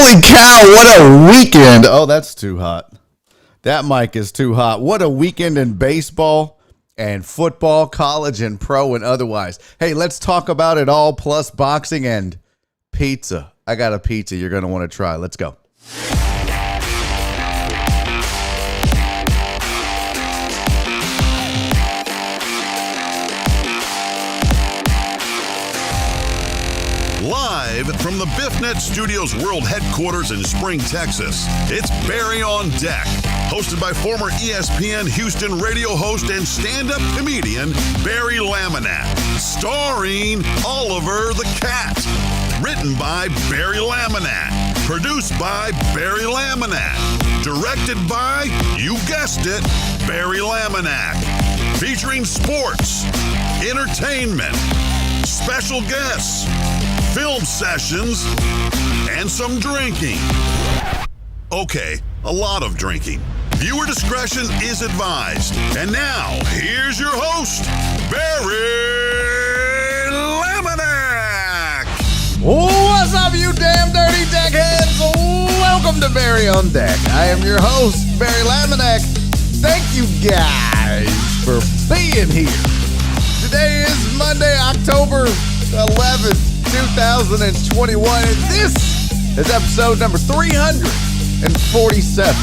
Holy cow, what a weekend. Oh, that's too hot. That mic is too hot. What a weekend in baseball and football, college and pro and otherwise. Hey, let's talk about it all, plus boxing and pizza. I got a pizza you're going to want to try. Let's go. Live from the BiffNet Studios World Headquarters in Spring, Texas, it's Barry on Deck, hosted by former ESPN Houston radio host and stand-up comedian Barry Laminack, starring Oliver the Cat. Written by Barry Laminack, produced by Barry Laminack, directed by, you guessed it, Barry Laminack, featuring sports, entertainment, special guests, film sessions, and some drinking. Okay, a lot of drinking. Viewer discretion is advised. And now, here's your host, Barry Laminack. What's up, you damn dirty deckheads? Welcome to Barry on Deck. I am your host, Barry Laminack. Thank you guys for being here. Today is Monday, October 11th. 2021, and this is episode number 347.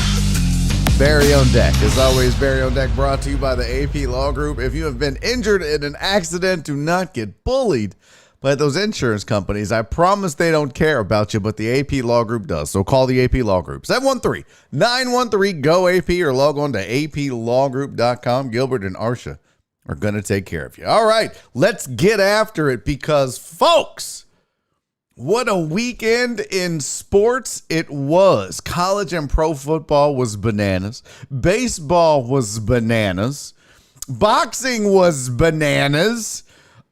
Barry on Deck. As always, Barry on Deck brought to you by the AP Law Group. If you have been injured in an accident, do not get bullied by those insurance companies. I promise they don't care about you, but the AP Law Group does. So call the AP Law Group. 713-913-GO-AP or log on to aplawgroup.com. Gilbert and Arsha are going to take care of you. All right, let's get after it because, folks, what a weekend in sports it was. College and pro football was bananas. Baseball was bananas. Boxing was bananas.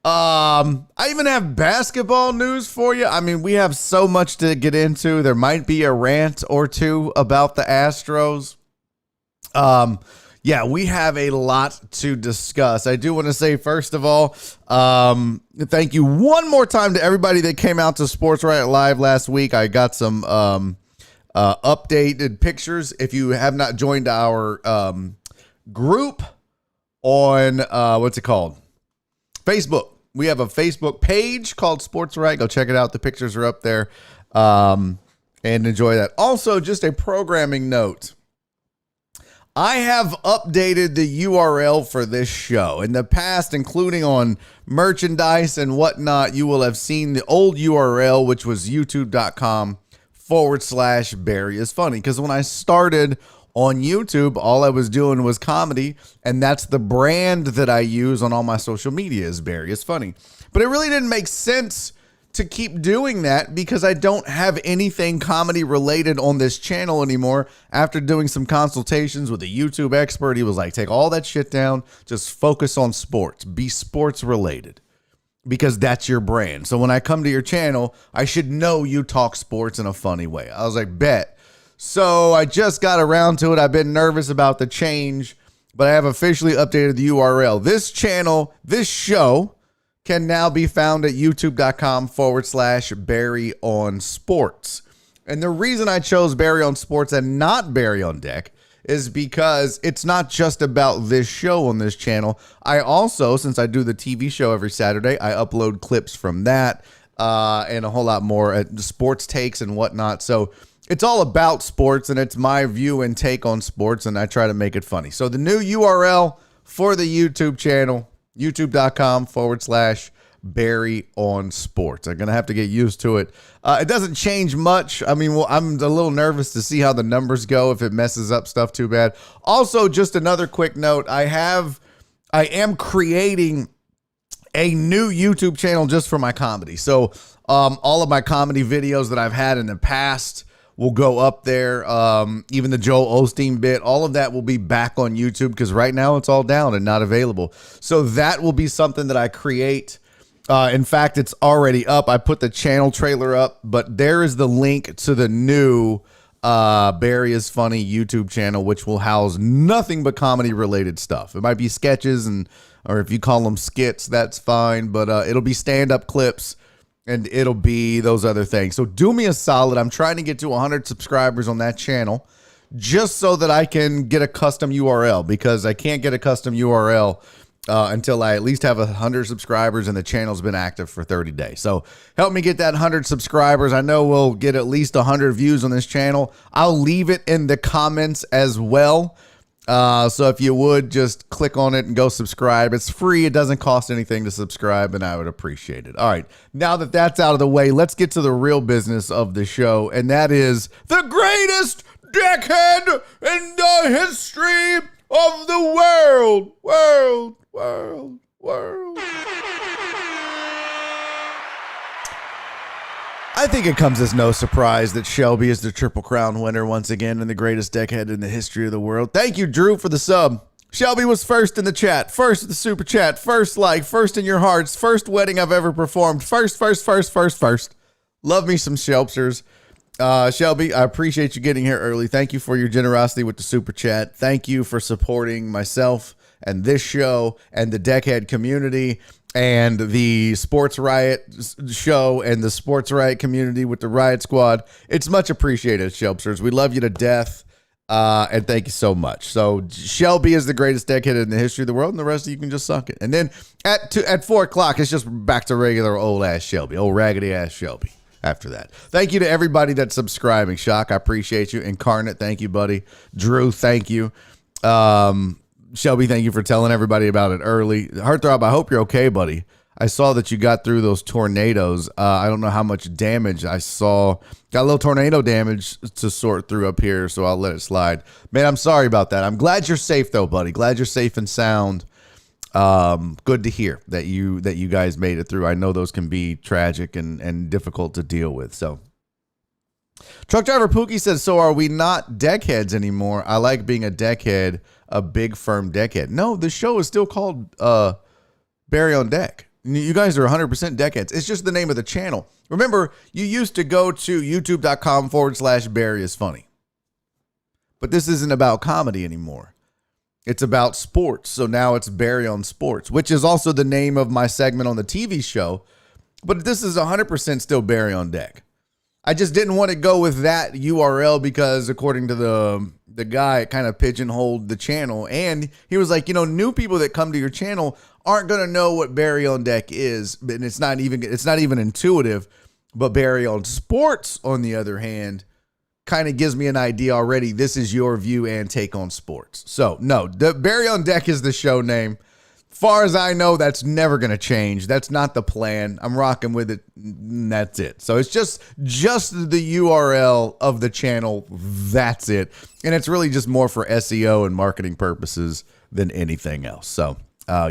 I even have basketball news for you. I mean, we have so much to get into. There might be a rant or two about the Astros. Yeah, we have a lot to discuss. I do want to say, first of all, thank you one more time to everybody that came out to Sports Riot Live last week. I got some updated pictures. If you have not joined our group on, what's it called? Facebook. We have a Facebook page called Sports Riot. Go check it out. The pictures are up there, and enjoy that. Also, just a programming note. I have updated the URL for this show. In the past, including on merchandise and whatnot, you will have seen the old URL, which was youtube.com/Barry is Funny. Because when I started on YouTube, all I was doing was comedy, and that's the brand that I use on all my social media is Barry is Funny. But it really didn't make sense to keep doing that because I don't have anything comedy related on this channel anymore. After doing some consultations with a YouTube expert, he was like, take all that shit down, just focus on sports, be sports related because that's your brand. So when I come to your channel, I should know you talk sports in a funny way. I was like, bet. So I just got around to it. I've been nervous about the change, but I have officially updated the URL. This channel, this show, can now be found at youtube.com/Barry on Sports. And the reason I chose Barry on Sports and not Barry on Deck is because it's not just about this show on this channel. I also, since I do the TV show every Saturday, I upload clips from that and a whole lot more at sports takes and whatnot. So it's all about sports and it's my view and take on sports, and I try to make it funny. So the new URL for the YouTube channel, youtube.com/Barry on Sports. I'm going to have to get used to it. It doesn't change much. I mean, well, I'm a little nervous to see how the numbers go if it messes up stuff too bad. Also, just another quick note. I am creating a new YouTube channel just for my comedy. So all of my comedy videos that I've had in the past will go up there. Even the Joel Osteen bit, all of that will be back on YouTube because right now it's all down and not available. So that will be something that I create. In fact, it's already up. I put the channel trailer up, but there is the link to the new Barry is Funny YouTube channel, which will house nothing but comedy related stuff. It might be sketches or if you call them skits, that's fine. But it'll be stand-up clips and it'll be those other things. So do me a solid. I'm trying to get to 100 subscribers on that channel just so that I can get a custom URL, because I can't get a custom URL until I at least have 100 subscribers and the channel's been active for 30 days. So help me get that 100 subscribers. I know we'll get at least 100 views on this channel. I'll leave it in the comments as well. So if you would just click on it and go subscribe. It's free. It doesn't cost anything to subscribe, and I would appreciate it. All right. Now that that's out of the way, let's get to the real business of the show, and that is the greatest decade in the history of the world. World. I think it comes as no surprise that Shelby is the Triple Crown winner once again in the greatest decade in the history of the world. Thank you, Drew, for the sub. Shelby was first in the chat, first in the super chat, first like, first in your hearts, first wedding I've ever performed, first. Love me some Shelpsters. Shelby, I appreciate you getting here early. Thank you for your generosity with the super chat. Thank you for supporting myself and this show and the Deckhead community and the Sports Riot show and the Sports Riot community with the Riot Squad. It's much appreciated, Shelpsters. We love you to death, and thank you so much. So Shelby is the greatest Deckhead in the history of the world, and the rest of you can just suck it. And then at 4 o'clock, it's just back to regular old-ass Shelby, old raggedy-ass Shelby. After that, thank you to everybody that's subscribing. Shock, I appreciate you. Incarnate, thank you, buddy. Drew, thank you. Shelby, thank you for telling everybody about it early. Heartthrob, I hope you're okay, buddy. I saw that you got through those tornadoes. I don't know how much damage I saw. Got a little tornado damage to sort through up here, so I'll let it slide. Man, I'm sorry about that. I'm glad you're safe, though, buddy. Glad you're safe and sound. Good to hear that you guys made it through. I know those can be tragic and difficult to deal with. So, Truck Driver Pookie says, so are we not deckheads anymore? I like being a deckhead, a big firm deckhead. No, the show is still called Barry on Deck. You guys are 100% deckheads. It's just the name of the channel. Remember, you used to go to youtube.com/Barry is funny. But this isn't about comedy anymore. It's about sports. So now it's Barry on Sports, which is also the name of my segment on the TV show. But this is 100% still Barry on Deck. I just didn't want to go with that URL because according to the guy, it kind of pigeonholed the channel. And he was like, new people that come to your channel aren't going to know what Barry on Deck is. And it's not even intuitive. But Barry on Sports, on the other hand, kind of gives me an idea already. This is your view and take on sports. So no, the Barry on Deck is the show name. Far as I know, that's never going to change. That's not the plan. I'm rocking with it. And that's it. So it's just the URL of the channel. That's it. And it's really just more for SEO and marketing purposes than anything else. So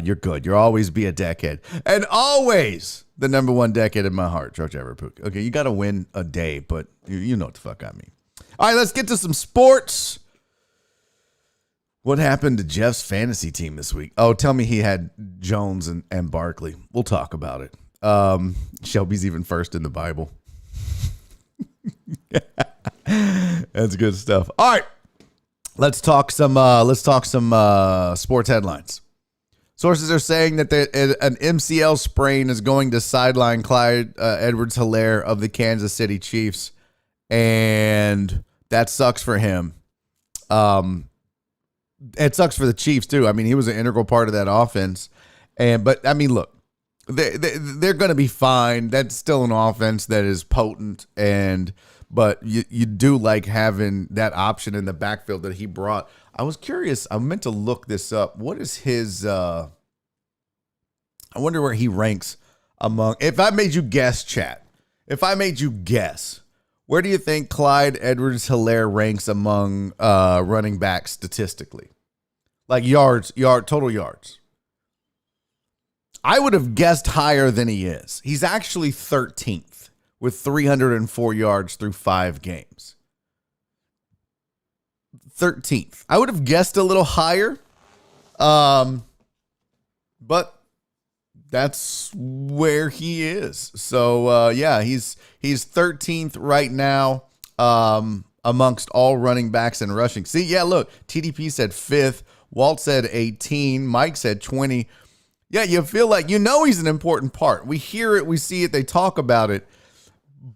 you're good. You'll always be a deckhead. And always the number one deckhead in my heart, George Everpook. Okay, you got to win a day, but you know what the fuck I mean. All right, let's get to some sports. What happened to Jeff's fantasy team this week? Oh, tell me he had Jones and Barkley. We'll talk about it. Shelby's even first in the Bible. That's good stuff. All right, let's talk some sports headlines. Sources are saying that an MCL sprain is going to sideline Clyde Edwards-Helaire of the Kansas City Chiefs, and that sucks for him. It sucks for the Chiefs too. I mean, he was an integral part of that offense, but I mean, look, they're going to be fine. That's still an offense that is potent, but you do like having that option in the backfield that he brought. I was curious. I meant to look this up. What is his? I wonder where he ranks among. If I made you guess, chat. If I made you guess. Where do you think Clyde Edwards-Helaire ranks among running backs statistically? Like total yards. I would have guessed higher than he is. He's actually 13th with 304 yards through 5 games. 13th. I would have guessed a little higher, but that's where he is. So, yeah, he's 13th right now amongst all running backs and rushing. See, yeah, look, TDP said 5th. Walt said 18. Mike said 20. Yeah, you feel like, he's an important part. We hear it, we see it, they talk about it.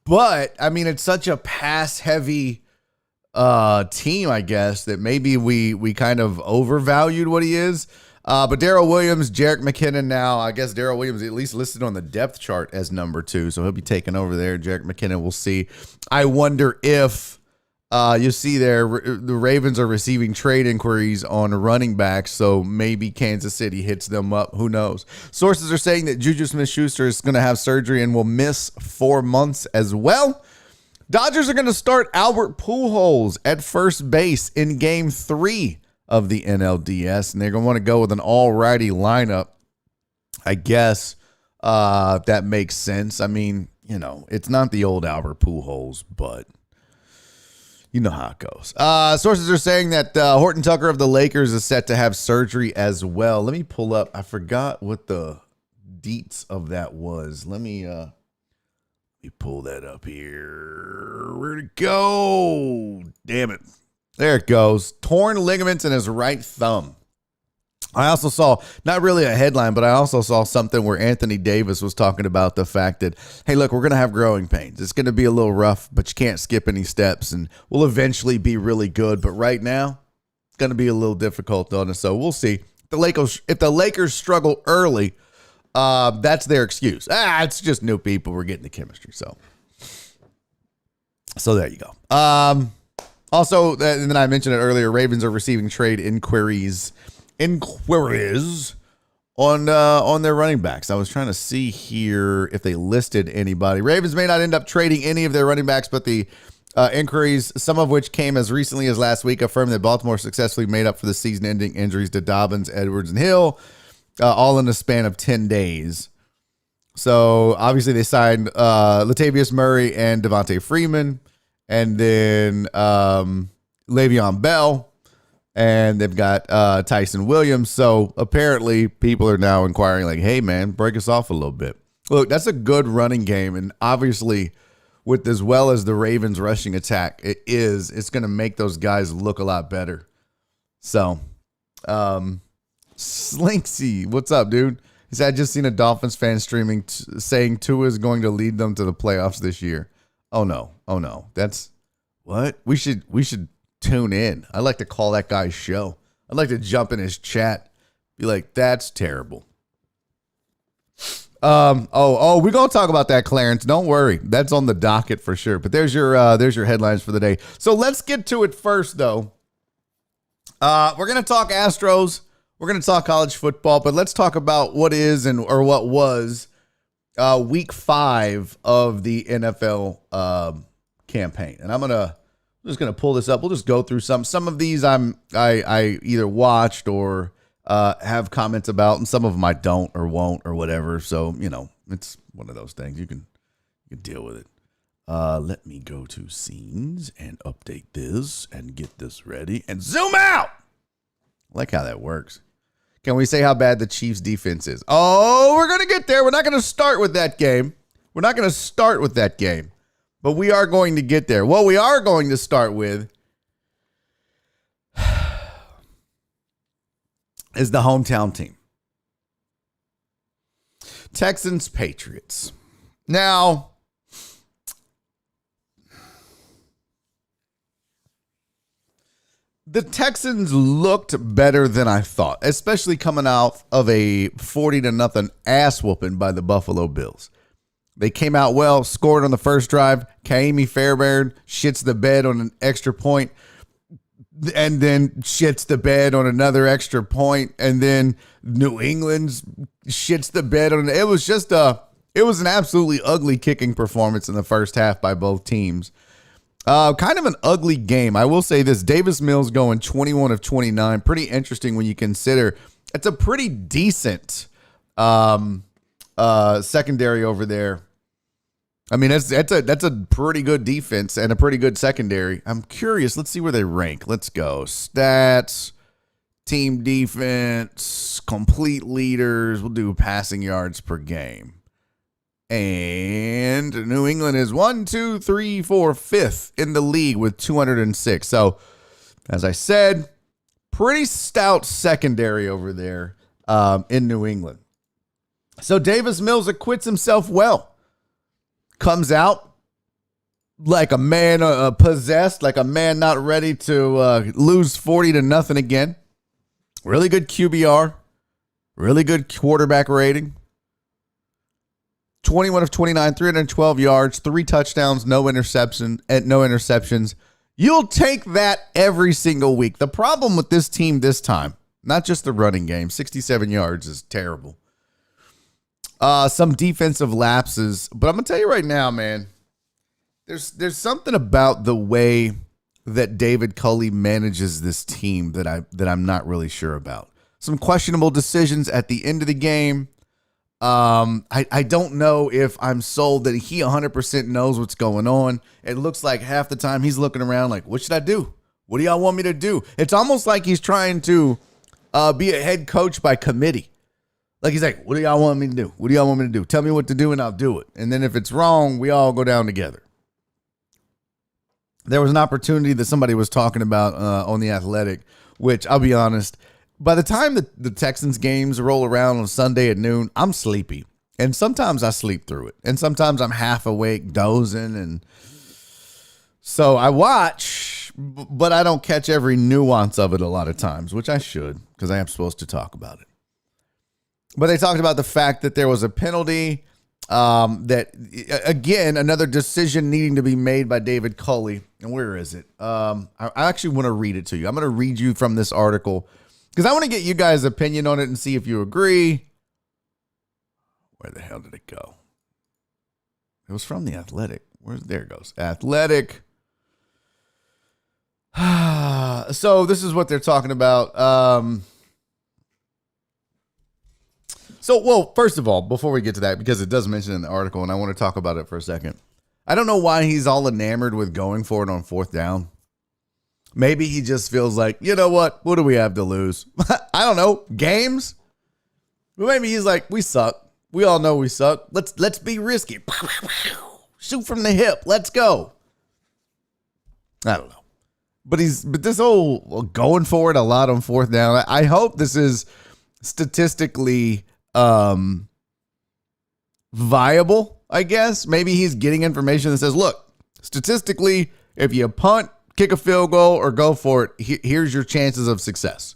But, I mean, it's such a pass-heavy team, I guess, that maybe we kind of overvalued what he is. But Darrell Williams, Jerick McKinnon now. I guess Darrell Williams at least listed on the depth chart as number 2, so he'll be taken over there. Jerick McKinnon, we'll see. I wonder if you see there the Ravens are receiving trade inquiries on running backs, so maybe Kansas City hits them up. Who knows? Sources are saying that Juju Smith-Schuster is going to have surgery and will miss 4 months as well. Dodgers are going to start Albert Pujols at first base in Game 3 of the NLDS, and they're going to want to go with an all-righty lineup. I guess that makes sense. I mean, it's not the old Albert Pujols, but you know how it goes. Sources are saying that Horton Tucker of the Lakers is set to have surgery as well. Let me pull up. I forgot what the deets of that was. Let me pull that up here. Where'd it go? Damn it. There it goes. Torn ligaments in his right thumb. I also saw, not really a headline, but I also saw something where Anthony Davis was talking about the fact that, hey, look, we're going to have growing pains. It's going to be a little rough, but you can't skip any steps, and we'll eventually be really good. But right now, it's going to be a little difficult on us. So we'll see. If the Lakers struggle early, that's their excuse. It's just new people. We're getting the chemistry. So there you go. Also, and then I mentioned it earlier, Ravens are receiving trade inquiries on their running backs. I was trying to see here if they listed anybody. Ravens may not end up trading any of their running backs, but the inquiries, some of which came as recently as last week, affirmed that Baltimore successfully made up for the season-ending injuries to Dobbins, Edwards, and Hill, all in the span of 10 days. So obviously they signed Latavius Murray and Devontae Freeman, and then Le'Veon Bell. And they've got Tyson Williams. So apparently people are now inquiring like, hey, man, break us off a little bit. Look, that's a good running game. And obviously, with as well as the Ravens rushing attack, it's going to make those guys look a lot better. So, Slinksy, what's up, dude? He said, I just seen a Dolphins fan streaming saying Tua is going to lead them to the playoffs this year. Oh, no. That's what? We should tune in. I like to call that guy's show. I'd like to jump in his chat. Be like, that's terrible. We're gonna talk about that, Clarence. Don't worry. That's on the docket for sure. But there's your headlines for the day. So let's get to it first, though. We're gonna talk Astros. We're gonna talk college football, but let's talk about what is or what was week 5 of the NFL campaign. And I'm just going to pull this up. We'll just go through some of these I either watched or have comments about, and some of them I don't or won't or whatever. So, it's one of those things. You can deal with it. Let me go to scenes and update this and get this ready and zoom out. I like how that works. Can we say how bad the Chiefs defense is? Oh, we're going to get there. We're not going to start with that game. But we are going to get there. What we are going to start with is the hometown team. Texans, Patriots. Now, the Texans looked better than I thought, especially coming out of a 40-0 ass whooping by the Buffalo Bills. They came out well, scored on the first drive. Kaimi Fairbairn shits the bed on an extra point, and then shits the bed on another extra point, and then New England's shits the bed on. It was an absolutely ugly kicking performance in the first half by both teams. Kind of an ugly game. I will say this: Davis Mills going 21 of 29. Pretty interesting when you consider it's a pretty decent secondary over there. I mean, that's a pretty good defense and a pretty good secondary. I'm curious. Let's see where they rank. Let's go. Stats, team defense, complete leaders. We'll do passing yards per game. And New England is 5th in the league with 206. So, as I said, pretty stout secondary over there in New England. So Davis Mills acquits himself well. Comes out like a man possessed, like a man not ready to lose 40-0 again. Really good QBR. Really good quarterback rating. 21 of 29, 312 yards, 3 touchdowns, no interceptions. You'll take that every single week. The problem with this team this time, not just the running game, 67 yards is terrible. Some defensive lapses, but I'm gonna tell you right now, man, there's something about the way that David Culley manages this team that I'm not really sure about. Some questionable decisions at the end of the game. I don't know if I'm sold that he 100% knows what's going on. It looks like half the time he's looking around like, what should I do? What do y'all want me to do? It's almost like he's trying to be a head coach by committee. Like he's like, what do y'all want me to do? What do y'all want me to do? Tell me what to do and I'll do it. And then if it's wrong, we all go down together. There was an opportunity that somebody was talking about on The Athletic, which I'll be honest, by the time the Texans games roll around on Sunday at noon, I'm sleepy. And sometimes I sleep through it. And sometimes I'm half awake, dozing. And so I watch, but I don't catch every nuance of it a lot of times, which I should, because I am supposed to talk about it. But they talked about the fact that there was a penalty, that, again, another decision needing to be made by David Culley. And where is it? I actually want to read it to you. I'm going to read you from this article because I want to get you guys' opinion on it and see if you agree. Where the hell did it go? It was from The Athletic. There it goes. Athletic. So this is what they're talking about. Well, first of all, before we get to that, because it does mention in the article, and I want to talk about it for a second. I don't know why he's all enamored with going for it on 4th down. Maybe he just feels like, you know what? What do we have to lose? I don't know. Games? But maybe he's like, we suck. We all know we suck. Let's be risky. Shoot from the hip. Let's go. I don't know. But this whole going for it a lot on 4th down. I hope this is statistically viable, I guess. Maybe he's getting information that says, look, statistically, if you punt, kick a field goal, or go for it, here's your chances of success.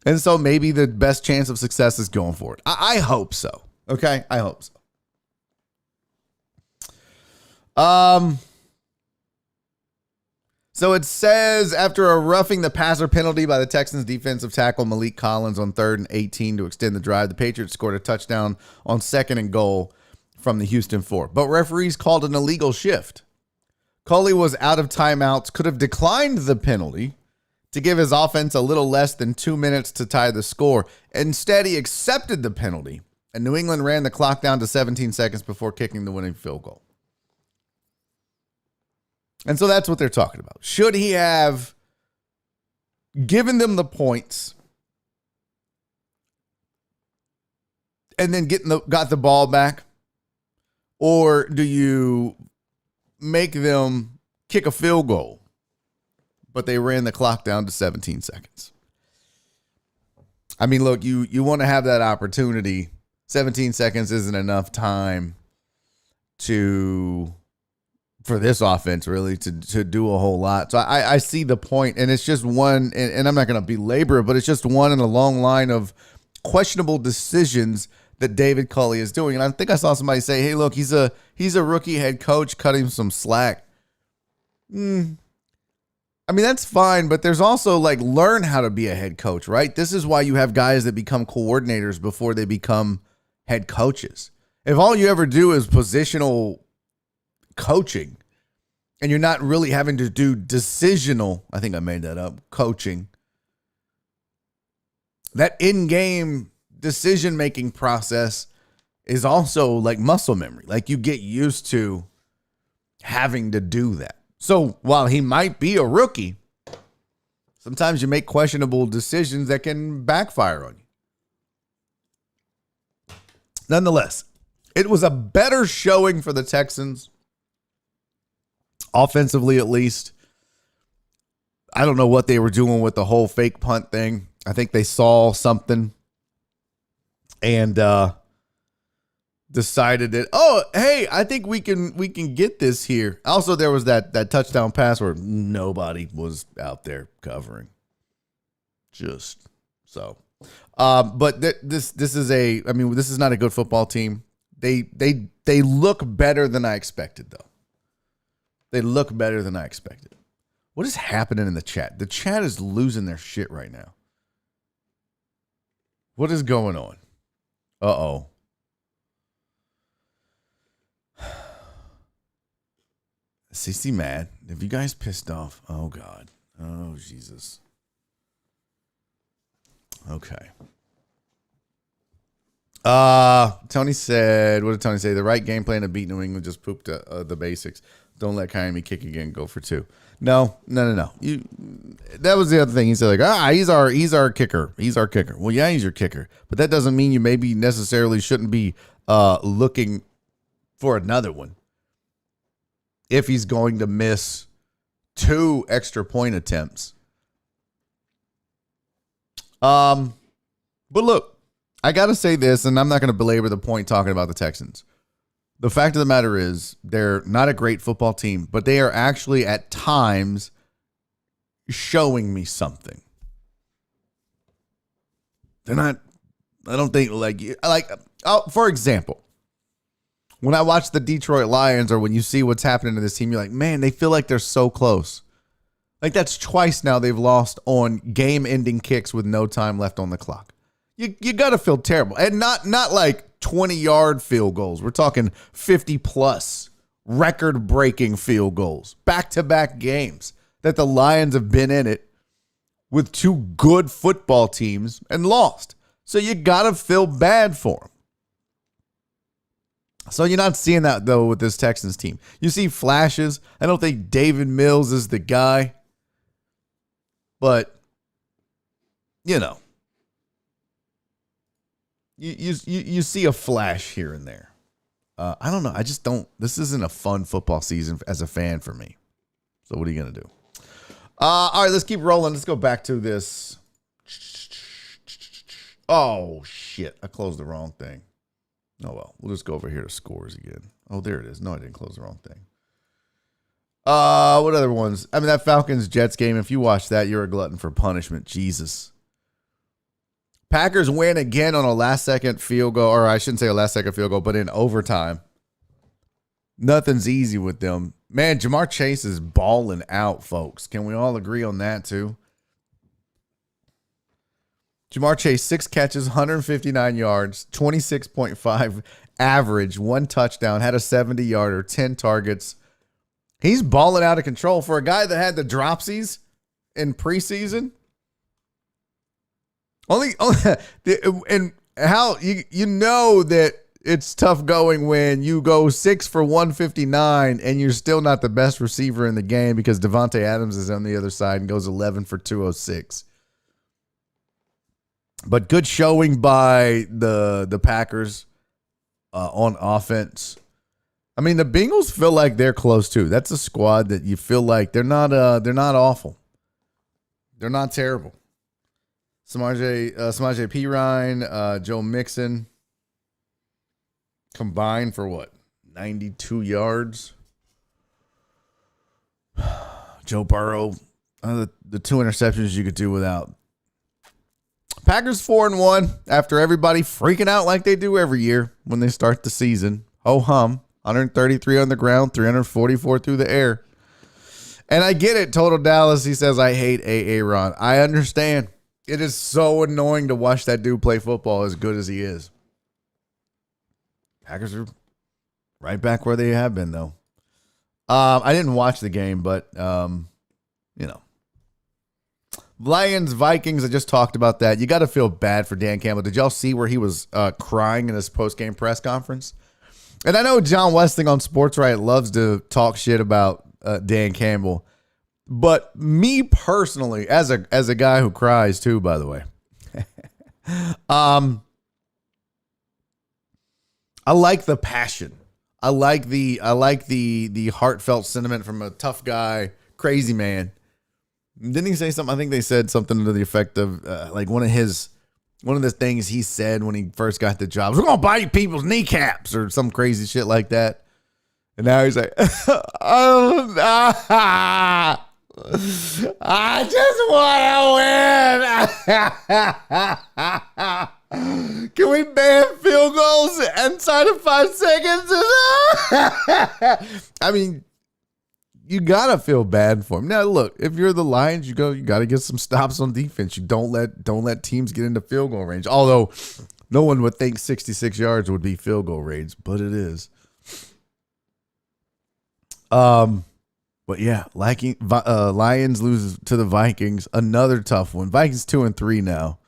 And so maybe the best chance of success is going for it. I hope so. Okay? I hope so. So it says, after a roughing the passer penalty by the Texans defensive tackle Malik Collins on 3rd and 18 to extend the drive, the Patriots scored a touchdown on 2nd and goal from the Houston 4. But referees called an illegal shift. Culley was out of timeouts, could have declined the penalty to give his offense a little less than 2 minutes to tie the score. Instead, he accepted the penalty, and New England ran the clock down to 17 seconds before kicking the winning field goal. And so that's what they're talking about. Should he have given them the points and then got the ball back? Or do you make them kick a field goal, but they ran the clock down to 17 seconds? I mean, look, you want to have that opportunity. 17 seconds isn't enough time for this offense, really, to do a whole lot. So I see the point, and it's just one, and I'm not going to belabor it, but it's just one in a long line of questionable decisions that David Culley is doing. And I think I saw somebody say, hey, look, he's a rookie head coach, cut him some slack. I mean, that's fine, but there's also, like, learn how to be a head coach, right? This is why you have guys that become coordinators before they become head coaches. If all you ever do is positional coaching and you're not really having to do decisional, I think I made that up, coaching, that in-game decision-making process is also like muscle memory. Like, you get used to having to do that. So while he might be a rookie, sometimes you make questionable decisions that can backfire on you. Nonetheless, it was a better showing for the Texans, offensively at least. I don't know what they were doing with the whole fake punt thing. I think they saw something and decided that, oh, hey, I think we can get this here. Also, there was that touchdown pass where nobody was out there covering. Just so. But this is this is not a good football team. They look better than I expected, though. They look better than I expected. What is happening in the chat? The chat is losing their shit right now. What is going on? Uh-oh. CC mad. Have you guys pissed off? Oh, God. Oh, Jesus. Okay. Tony said, what did Tony say? The right game plan to beat New England, just pooped the basics. Don't let Kyrie kick again. Go for 2. No. That was the other thing. He said, like, he's our kicker. He's our kicker. Well, yeah, he's your kicker. But that doesn't mean you maybe necessarily shouldn't be looking for another one. If he's going to miss 2 extra point attempts. But look, I got to say this, and I'm not going to belabor the point talking about the Texans. The fact of the matter is they're not a great football team, but they are actually at times showing me something. They're not, I don't think for example, when I watch the Detroit Lions or when you see what's happening to this team, you're like, man, they feel like they're so close. Like that's twice now they've lost on game-ending kicks with no time left on the clock. You got to feel terrible. And not like 20-yard field goals. We're talking 50-plus record-breaking field goals. Back-to-back games that the Lions have been in it with 2 good football teams and lost. So you got to feel bad for them. So you're not seeing that, though, with this Texans team. You see flashes. I don't think David Mills is the guy. But, you know. You see a flash here and there. I don't know. I just don't. This isn't a fun football season as a fan for me. So what are you going to do? All right, let's keep rolling. Let's go back to this. Oh, shit. I closed the wrong thing. Oh, well. We'll just go over here to scores again. Oh, there it is. No, I didn't close the wrong thing. What other ones? I mean, that Falcons-Jets game, if you watch that, you're a glutton for punishment. Jesus. Packers win again on a last-second field goal, or I shouldn't say a last-second field goal, but in overtime. Nothing's easy with them. Man, Jamar Chase is balling out, folks. Can we all agree on that, too? Jamar Chase, 6 catches, 159 yards, 26.5 average, 1 touchdown, had a 70-yarder, 10 targets. He's balling out of control for a guy that had the dropsies in preseason. And how you know that it's tough going when you go 6 for 159 and you're still not the best receiver in the game because Devontae Adams is on the other side and goes 11 for 206. But good showing by the Packers on offense. I mean, the Bengals feel like they're close too. That's a squad that you feel like they're not awful. They're not terrible. Samaje Perine, Joe Mixon combined for what? 92 yards. Joe Burrow, the 2 interceptions you could do without. Packers 4-1 after everybody freaking out like they do every year when they start the season. Ho hum. 133 on the ground, 344 through the air. And I get it, Total Dallas. He says, I hate Aaron. I understand. It is so annoying to watch that dude play football as good as he is. Packers are right back where they have been, though. I didn't watch the game, but, you know. Lions, Vikings, I just talked about that. You got to feel bad for Dan Campbell. Did y'all see where he was crying in his post-game press conference? And I know John Westling on Sports Right loves to talk shit about Dan Campbell. But me personally, as a guy who cries too, by the way, I like the passion. I like the heartfelt sentiment from a tough guy, crazy man. Didn't he say something? I think they said something to the effect of like one of his One of the things he said when he first got the job was, we're going to bite people's kneecaps or some crazy shit like that. And now he's like, oh, I just want to win. Can we ban field goals inside of 5 seconds? I mean, you gotta feel bad for him. Now, look, if you're the Lions, you gotta get some stops on defense. You don't let teams get into field goal range. Although no one would think 66 yards would be field goal range, but it is. But yeah, Lions loses to the Vikings. Another tough one. Vikings 2-3 now.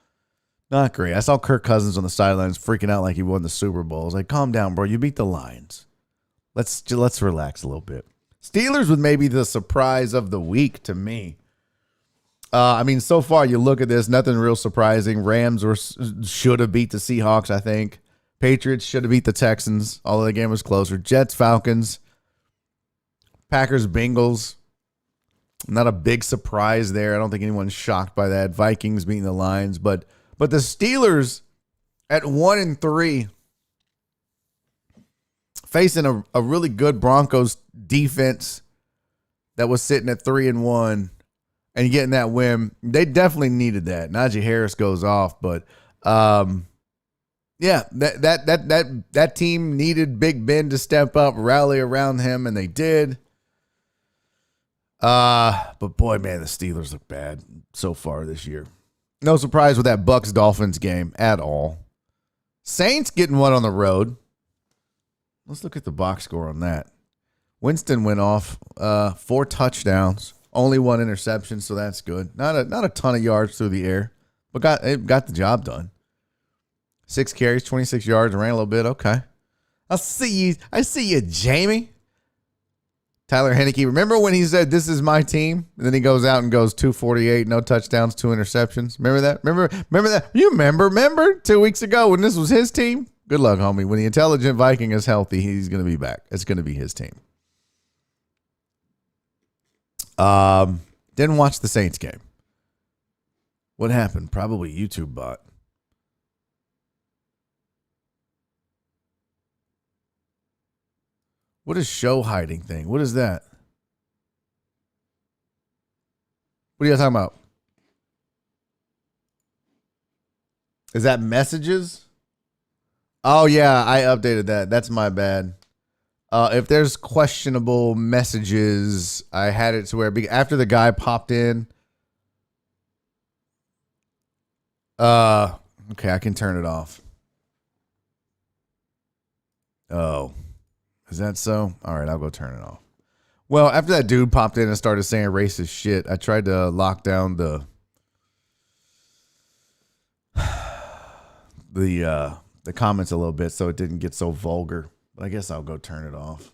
Not great. I saw Kirk Cousins on the sidelines freaking out like he won the Super Bowl. I was like, calm down, bro. You beat the Lions. Let's relax a little bit. Steelers with maybe the surprise of the week to me. I mean, so far you look at this, nothing real surprising. Rams should have beat the Seahawks, I think. Patriots should have beat the Texans, although the game was closer. Jets, Falcons, Packers, Bengals. Not a big surprise there. I don't think anyone's shocked by that. Vikings beating the Lions, but the Steelers at 1-3, facing a really good Broncos defense that was sitting at 3-1, and getting that win. They definitely needed that. Najee Harris goes off, but yeah, that team needed Big Ben to step up, rally around him, and they did. But boy, man, the Steelers look bad so far this year. No surprise with that Bucs-Dolphins game at all. Saints getting one on the road. Let's look at the box score on that. Winston went off 4 touchdowns, only 1 interception, so that's good. Not a ton of yards through the air, but got the job done. 6 carries, 26 yards, ran a little bit. Okay. I see you, Jamie. Tyler Heineke, remember when he said, this is my team? And then he goes out and goes 248, no touchdowns, 2 interceptions. Remember that? Remember that? You remember 2 weeks ago when this was his team? Good luck, homie. When the intelligent Viking is healthy, he's going to be back. It's going to be his team. Didn't watch the Saints game. What happened? Probably YouTube bot. What is show hiding thing? What is that? What are you talking about? Is that messages? Oh, yeah, I updated that. That's my bad. If there's questionable messages, I had it to where after the guy popped in. Okay, I can turn it off. Oh, is that so? All right, I'll go turn it off. Well, after that dude popped in and started saying racist shit, I tried to lock down the comments a little bit so it didn't get so vulgar. But I guess I'll go turn it off.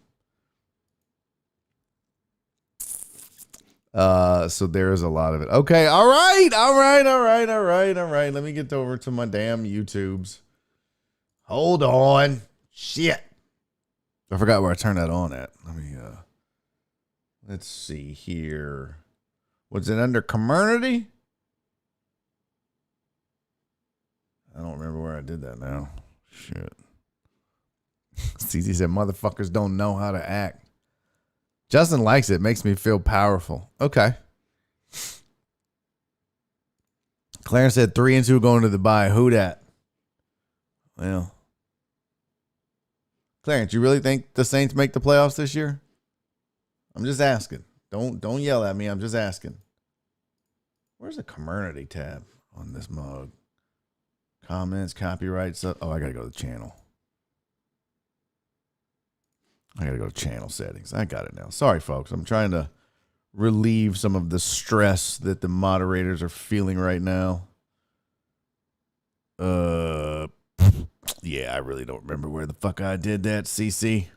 So there's a lot of it. Okay, all right. Let me get over to my damn YouTubes. Hold on. Shit. I forgot where I turned that on at. Let's see here. Was it under community? I don't remember where I did that now. Shit. CZ said, motherfuckers don't know how to act. Justin likes it. Makes me feel powerful. Okay. Clarence said 3-2 going to the bye. Who dat? Well, Clarence, you really think the Saints make the playoffs this year? I'm just asking. Don't yell at me. I'm just asking. Where's the community tab on this mug? Comments, copyrights. Oh, I got to go to the channel. I got to go to channel settings. I got it now. Sorry, folks. I'm trying to relieve some of the stress that the moderators are feeling right now. Yeah, I really don't remember where the fuck I did that, CC.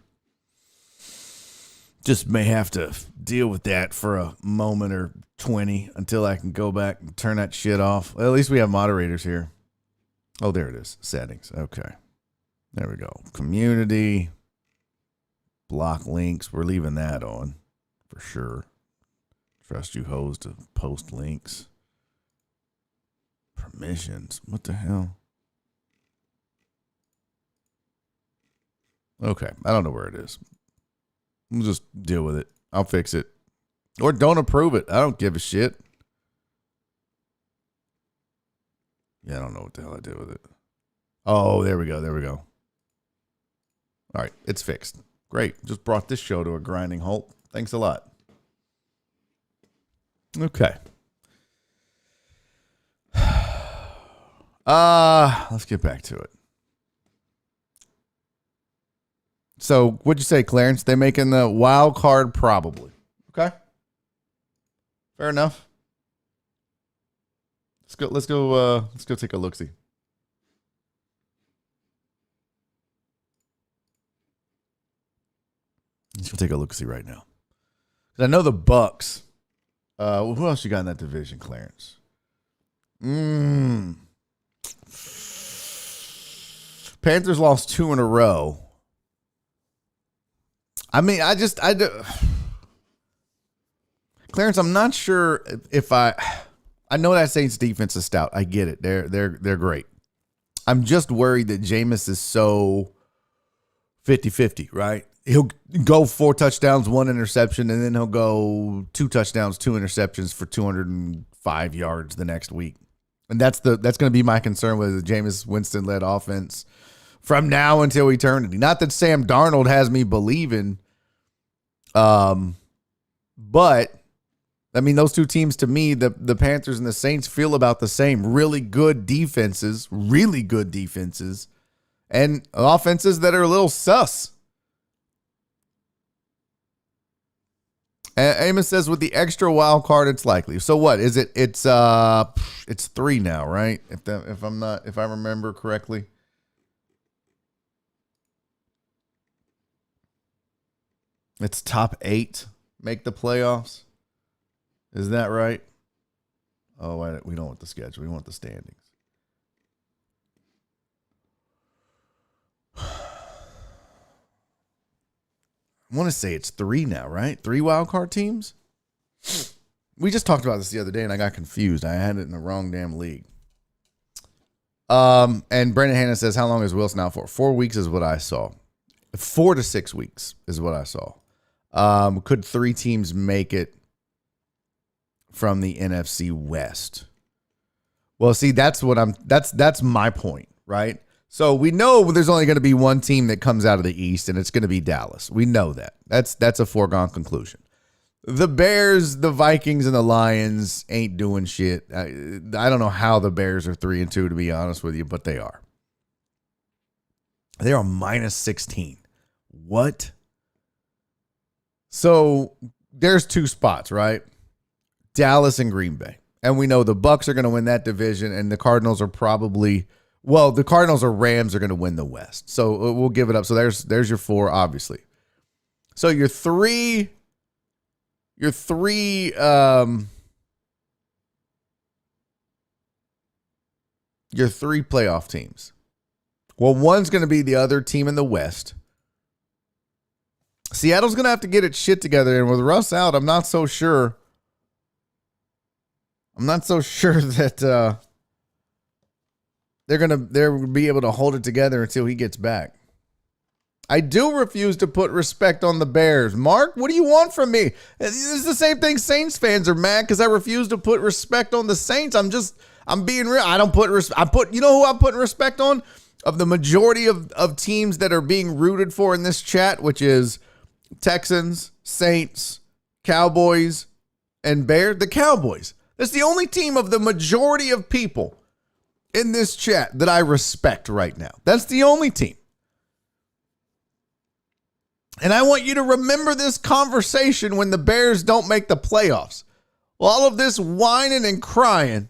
Just may have to deal with that for a moment or 20 until I can go back and turn that shit off. Well, at least we have moderators here. Oh, there it is. Settings. Okay. There we go. Community. Block links. We're leaving that on for sure. Trust you hoes to post links. Permissions. What the hell? Okay. I don't know where it is. We'll just deal with it. I'll fix it. Or don't approve it. I don't give a shit. Yeah, I don't know what the hell I did with it. Oh, there we go. There we go. All right. It's fixed. Great. Just brought this show to a grinding halt. Thanks a lot. Okay. Let's get back to it. So, what'd you say, Clarence? They making the wild card probably. Okay. Fair enough. Let's go take a look-see. Let's go take a look-see right now. Because I know the Bucks. Who else you got in that division, Clarence? Panthers lost 2 in a row. I mean, Clarence, I'm not sure if I know that Saints defense is stout. I get it. They're great. I'm just worried that Jameis is so 50-50, right? He'll go 4 touchdowns, 1 interception, and then he'll go 2 touchdowns, 2 interceptions for 205 yards the next week. And that's going to be my concern with the Jameis Winston-led offense from now until eternity. Not that Sam Darnold has me believing, but I mean, those two teams to me, the Panthers and the Saints, feel about the same. Really good defenses, and offenses that are a little sus. Amos says with the extra wild card, it's likely. So what is it? It's 3 now, right? If I remember correctly. It's top 8 make the playoffs. Is that right? Oh, we don't want the schedule. We want the standings. I want to say it's 3 now, right? 3 wild card teams? We just talked about this the other day, and I got confused. I had it in the wrong damn league. And Brandon Hanna says, how long is Wilson out for? 4 weeks is what I saw. 4 to 6 weeks is what I saw. Could 3 teams make it from the NFC West? Well, see, that's my point, right? So we know there's only going to be one team that comes out of the East, and it's going to be Dallas. We know that. That's a foregone conclusion. The Bears, the Vikings, and the Lions ain't doing shit. I don't know how the Bears are 3-2, to be honest with you, but they are. They are minus 16. What? So there's 2 spots, right? Dallas and Green Bay. And we know the Bucks are going to win that division, and the Cardinals are probably, well, the Cardinals or Rams are going to win the West. So we'll give it up. So there's your 4, obviously. So your three playoff teams. Well, one's going to be the other team in the West. Seattle's going to have to get its shit together, and with Russ out, I'm not so sure that they're going to be able to hold it together until he gets back. I do refuse to put respect on the Bears. Mark, what do you want from me? It's the same thing Saints fans are mad because I refuse to put respect on the Saints. I'm being real. I don't put you know who I'm putting respect on? Of the majority of teams that are being rooted for in this chat, which is Texans, Saints, Cowboys, and Bears. The Cowboys. That's the only team of the majority of people in this chat that I respect right now. That's the only team. And I want you to remember this conversation when the Bears don't make the playoffs. Well, all of this whining and crying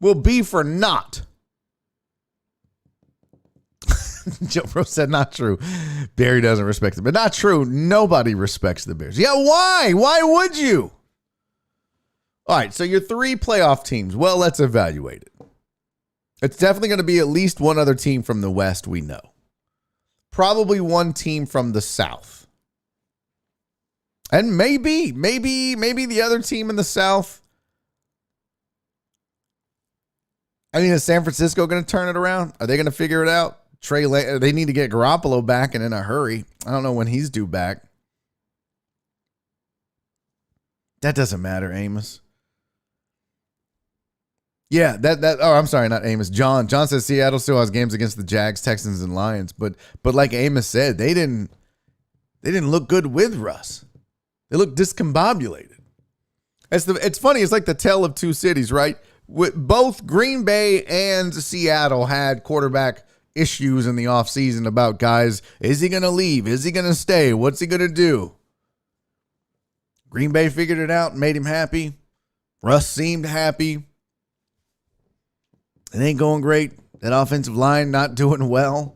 will be for naught. Joe Bro said, not true. Barry doesn't respect them. But not true. Nobody respects the Bears. Yeah, why? Why would you? All right, so your 3 playoff teams. Well, let's evaluate it. It's definitely going to be at least one other team from the West we know. Probably one team from the South. And maybe the other team in the South I mean, is San Francisco going to turn it around? Are they going to figure it out? They need to get Garoppolo back and in a hurry. I don't know when he's due back. That doesn't matter, Amos. Yeah, I'm sorry, not Amos. John says Seattle still has games against the Jags, Texans, and Lions, but like Amos said, they didn't look good with Russ. They looked discombobulated. It's funny. It's like the tale of two cities, right? With both Green Bay and Seattle had quarterback issues in the offseason about guys. Is he going to leave? Is he going to stay? What's he going to do? Green Bay figured it out and made him happy. Russ seemed happy. It ain't going great. That offensive line not doing well.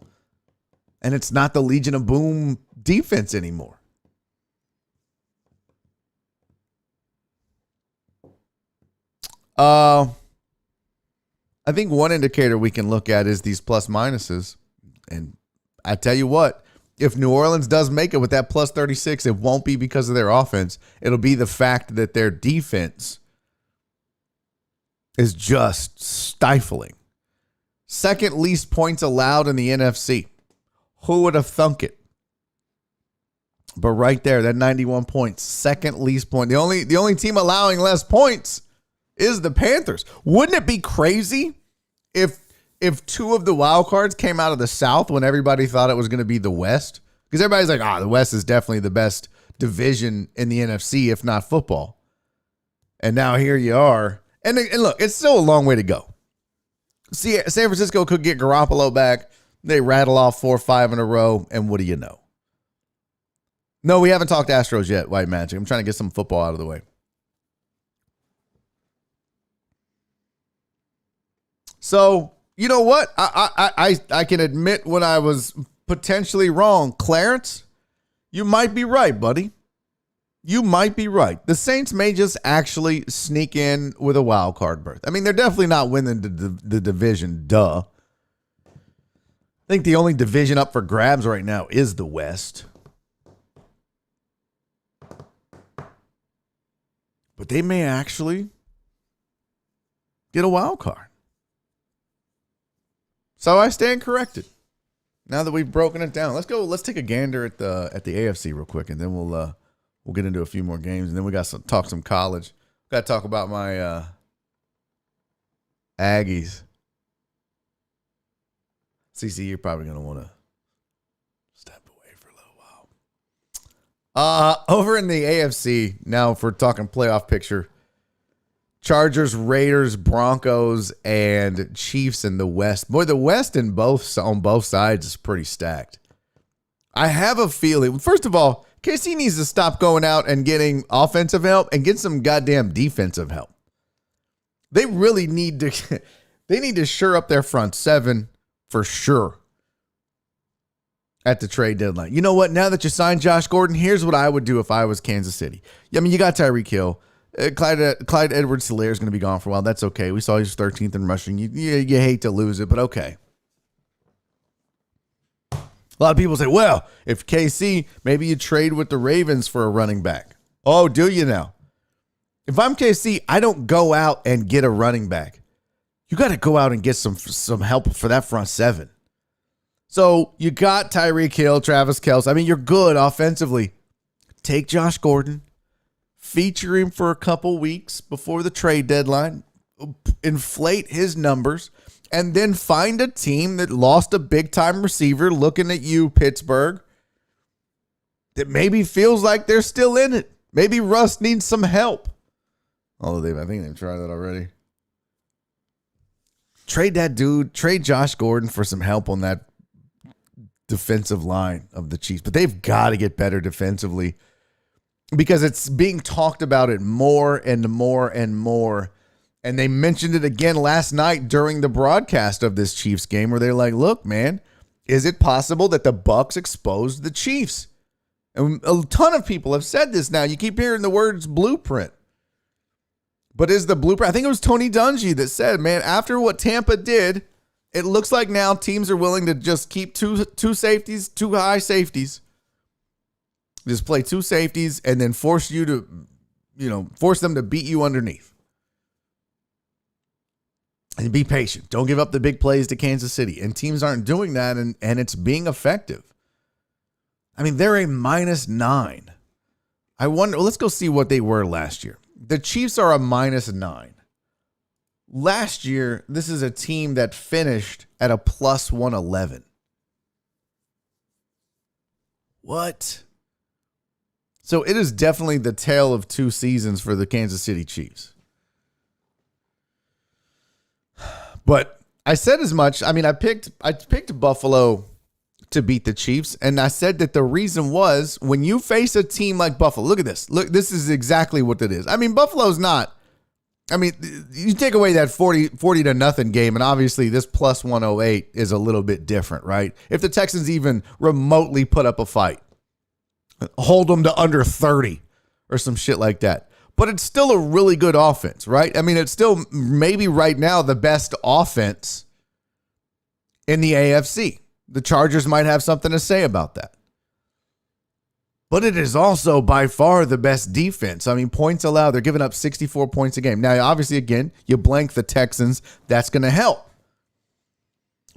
And it's not the Legion of Boom defense anymore. I think one indicator we can look at is these plus minuses. And I tell you what, if New Orleans does make it with that plus 36, it won't be because of their offense. It'll be the fact that their defense is just stifling. Second least points allowed in the NFC. Who would have thunk it? But right there, that 91 points, second least point. The only team allowing less points is the Panthers. Wouldn't it be crazy if two of the wild cards came out of the South when everybody thought it was going to be the West? Because everybody's like, the West is definitely the best division in the NFC, if not football. And now here you are. And look, it's still a long way to go. See, San Francisco could get Garoppolo back. They rattle off 4 or 5 in a row, and what do you know? No, we haven't talked Astros yet, White Magic. I'm trying to get some football out of the way. So, you know what? I can admit when I was potentially wrong. Clarence, you might be right, buddy. You might be right. The Saints may just actually sneak in with a wild card berth. I mean, they're definitely not winning the division, duh. I think the only division up for grabs right now is the West. But they may actually get a wild card. So I stand corrected. Now that we've broken it down, let's take a gander at the AFC real quick, and then we'll get into a few more games, and then we got talk some college. Got to talk about my Aggies. CC, you're probably going to want to step away for a little while. Over in the AFC, now if we're talking playoff picture, Chargers, Raiders, Broncos, and Chiefs in the West. Boy, the West on both sides is pretty stacked. I have a feeling, first of all, KC needs to stop going out and getting offensive help and get some goddamn defensive help. They really need to shore up their front seven for sure at the trade deadline. You know what? Now that you signed Josh Gordon, here's what I would do if I was Kansas City. I mean, you got Tyreek Hill. Clyde Edwards-Helaire is going to be gone for a while. That's okay. We saw he's 13th in rushing. You hate to lose it, but okay. A lot of people say, well, if KC, maybe you trade with the Ravens for a running back. Oh, do you now? If I'm KC, I don't go out and get a running back. You got to go out and get some help for that front seven. So you got Tyreek Hill, Travis Kelce. I mean, you're good offensively. Take Josh Gordon. Feature him for a couple weeks before the trade deadline. Inflate his numbers. And then find a team that lost a big-time receiver looking at you, Pittsburgh, that maybe feels like they're still in it. Maybe Russ needs some help. Although I think they've tried that already. Trade that dude. Trade Josh Gordon for some help on that defensive line of the Chiefs. But they've got to get better defensively because it's being talked about it more and more and more. And they mentioned it again last night during the broadcast of this Chiefs game where they're like, look, man, is it possible that the Bucs exposed the Chiefs? And a ton of people have said this now. You keep hearing the words blueprint. But is the blueprint? I think it was Tony Dungy that said, man, after what Tampa did, it looks like now teams are willing to just keep two safeties, two high safeties. Just play two safeties and then force them to beat you underneath. And be patient. Don't give up the big plays to Kansas City. And teams aren't doing that, and it's being effective. I mean, they're a -9. I wonder, let's go see what they were last year. The Chiefs are a -9. Last year, this is a team that finished at a +111. What? So it is definitely the tale of two seasons for the Kansas City Chiefs. But I said as much. I mean, I picked Buffalo to beat the Chiefs, and I said that the reason was when you face a team like Buffalo. Look at this. Look, this is exactly what it is. I mean, Buffalo's not. I mean, you take away that 40-0 game, and obviously this +108 is a little bit different, right? If the Texans even remotely put up a fight, hold them to under 30 or some shit like that. But it's still a really good offense, right? I mean, it's still maybe right now the best offense in the AFC. The Chargers might have something to say about that. But it is also by far the best defense. I mean, points allowed, they're giving up 64 points a game. Now, obviously, again, you blank the Texans, that's going to help.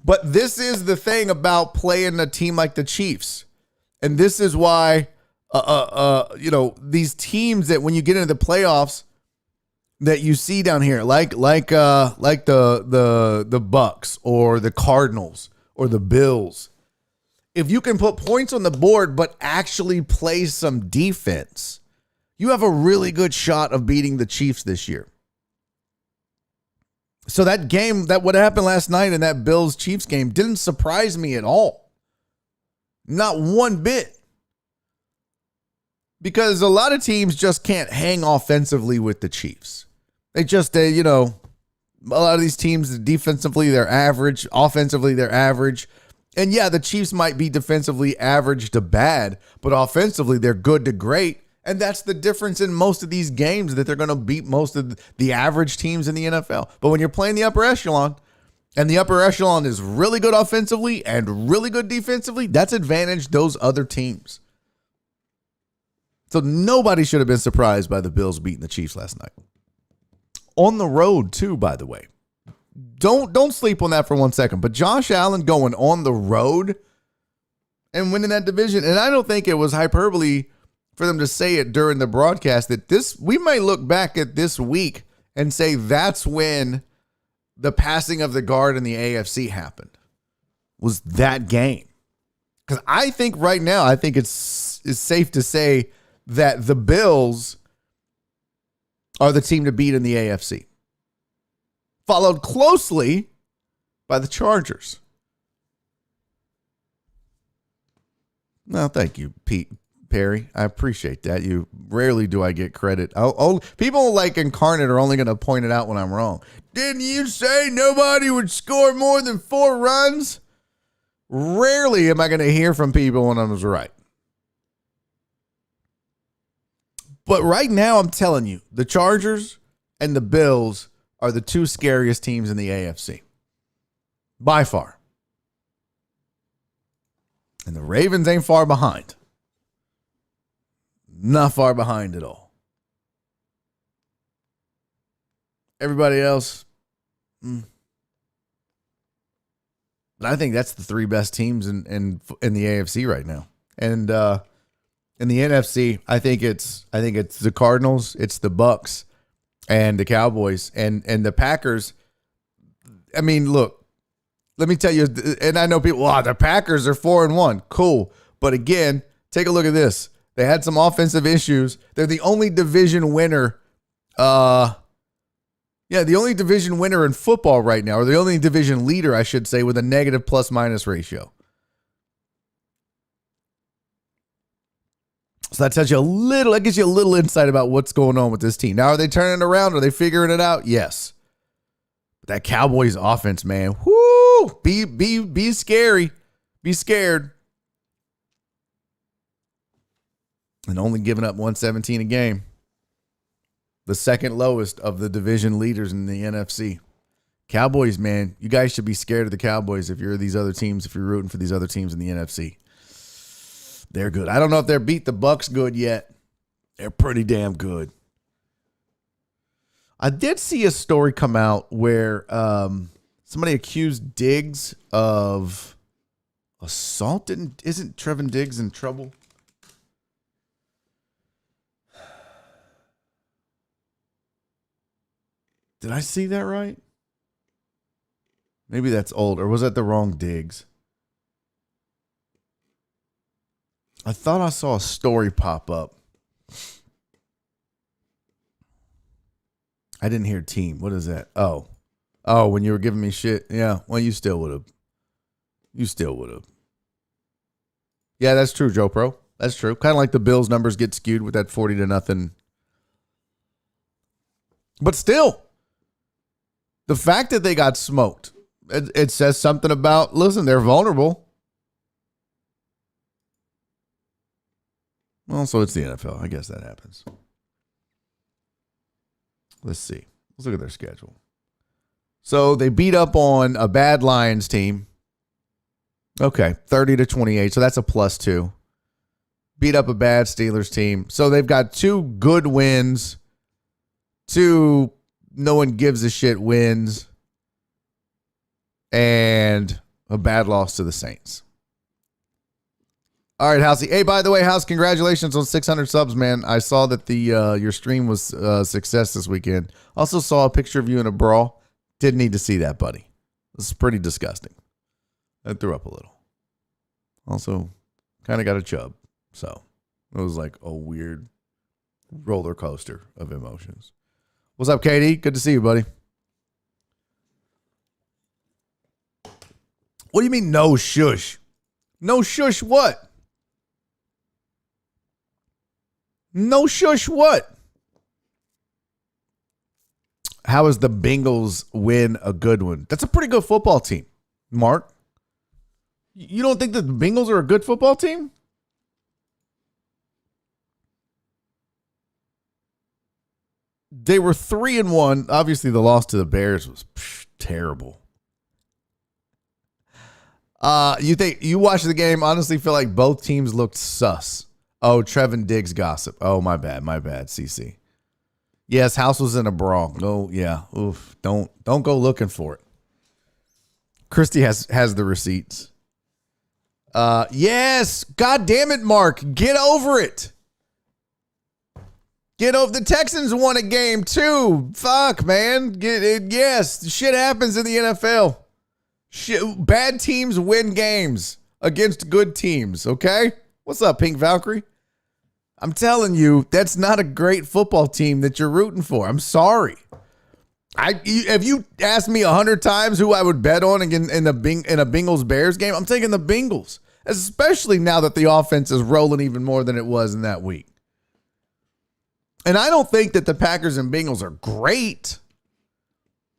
But this is the thing about playing a team like the Chiefs. And this is why these teams that when you get into the playoffs that you see down here, like the Bucks or the Cardinals or the Bills, if you can put points on the board but actually play some defense, you have a really good shot of beating the Chiefs this year. So that game, that what happened last night in that Bills-Chiefs game didn't surprise me at all. Not one bit. Because a lot of teams just can't hang offensively with the Chiefs. They just, a lot of these teams, defensively, they're average. Offensively, they're average. And yeah, the Chiefs might be defensively average to bad, but offensively, they're good to great. And that's the difference in most of these games, that they're going to beat most of the average teams in the NFL. But when you're playing the upper echelon, and the upper echelon is really good offensively and really good defensively, that's advantage those other teams. So nobody should have been surprised by the Bills beating the Chiefs last night. On the road, too, by the way. Don't sleep on that for 1 second. But Josh Allen going on the road and winning that division. And I don't think it was hyperbole for them to say it during the broadcast that we might look back at this week and say that's when the passing of the guard in the AFC happened. Was that game. Because I think right now, it's safe to say that the Bills are the team to beat in the AFC. Followed closely by the Chargers. Well, thank you, Perry. I appreciate that. Rarely do I get credit. People like Incarnate are only going to point it out when I'm wrong. Didn't you say nobody would score more than 4 runs? Rarely am I going to hear from people when I was right. But right now, I'm telling you, the Chargers and the Bills are the two scariest teams in the AFC. By far. And the Ravens ain't far behind. Not far behind at all. Everybody else. But I think that's the 3 best teams in the AFC right now. And in the NFC, I think it's the Cardinals, it's the Bucks, and the Cowboys, and the Packers. I mean, look, let me tell you, and I know people, the Packers are 4-1. Cool. But again, take a look at this. They had some offensive issues. They're the only division winner. The only division winner in football right now, or the only division leader, I should say, with a negative plus-minus ratio. So that tells you that gives you a little insight about what's going on with this team. Now, are they turning it around? Are they figuring it out? Yes. But that Cowboys offense, man, whoo, be scary. Be scared. And only giving up 117 a game. The second lowest of the division leaders in the NFC. Cowboys, man, you guys should be scared of the Cowboys if you're these other teams, if you're rooting for these other teams in the NFC. They're good. I don't know if they're beat the Bucks good yet. They're pretty damn good. I did see a story come out where somebody accused Diggs of assault. Isn't Trevin Diggs in trouble? Did I see that right? Maybe that's old, or was that the wrong Diggs? I thought I saw a story pop up. I didn't hear team. What is that? Oh, when you were giving me shit. Yeah, well, you still would have. Yeah, that's true, Joe Pro. That's true. Kind of like the Bills numbers get skewed with that 40-0. But still, the fact that they got smoked, it says something about, listen, they're vulnerable. Well, so it's the NFL. I guess that happens. Let's see. Let's look at their schedule. So they beat up on a bad Lions team. Okay, 30-28. So that's a +2. Beat up a bad Steelers team. So they've got 2 good wins. 2 no one gives a shit wins. And a bad loss to the Saints. All right, Housey. Hey, by the way, House, congratulations on 600 subs, man. I saw that your stream was a success this weekend. Also saw a picture of you in a bra. Didn't need to see that, buddy. This is pretty disgusting. I threw up a little. Also, kind of got a chub. So, it was like a weird roller coaster of emotions. What's up, KD? Good to see you, buddy. What do you mean, no shush? No shush what? No shush what? How is the Bengals win a good one? That's a pretty good football team, Mark. You don't think that the Bengals are a good football team? They were 3-1. Obviously, the loss to the Bears was terrible. You think you watched the game? Honestly, feel like both teams looked sus. Oh, Trevin Diggs gossip. Oh, my bad, CC. Yes, House was in a brawl. No, yeah. Oof. Don't go looking for it. Christy has the receipts. Yes. God damn it, Mark. Get over it. Get over. The Texans won a game too. Fuck, man. Get it. Yes, shit happens in the NFL. Shit, bad teams win games against good teams. Okay. What's up, Pink Valkyrie? I'm telling you, that's not a great football team that you're rooting for. I'm sorry. If you asked me 100 times who I would bet on in a Bengals Bears game, I'm taking the Bengals, especially now that the offense is rolling even more than it was in that week. And I don't think that the Packers and Bengals are great,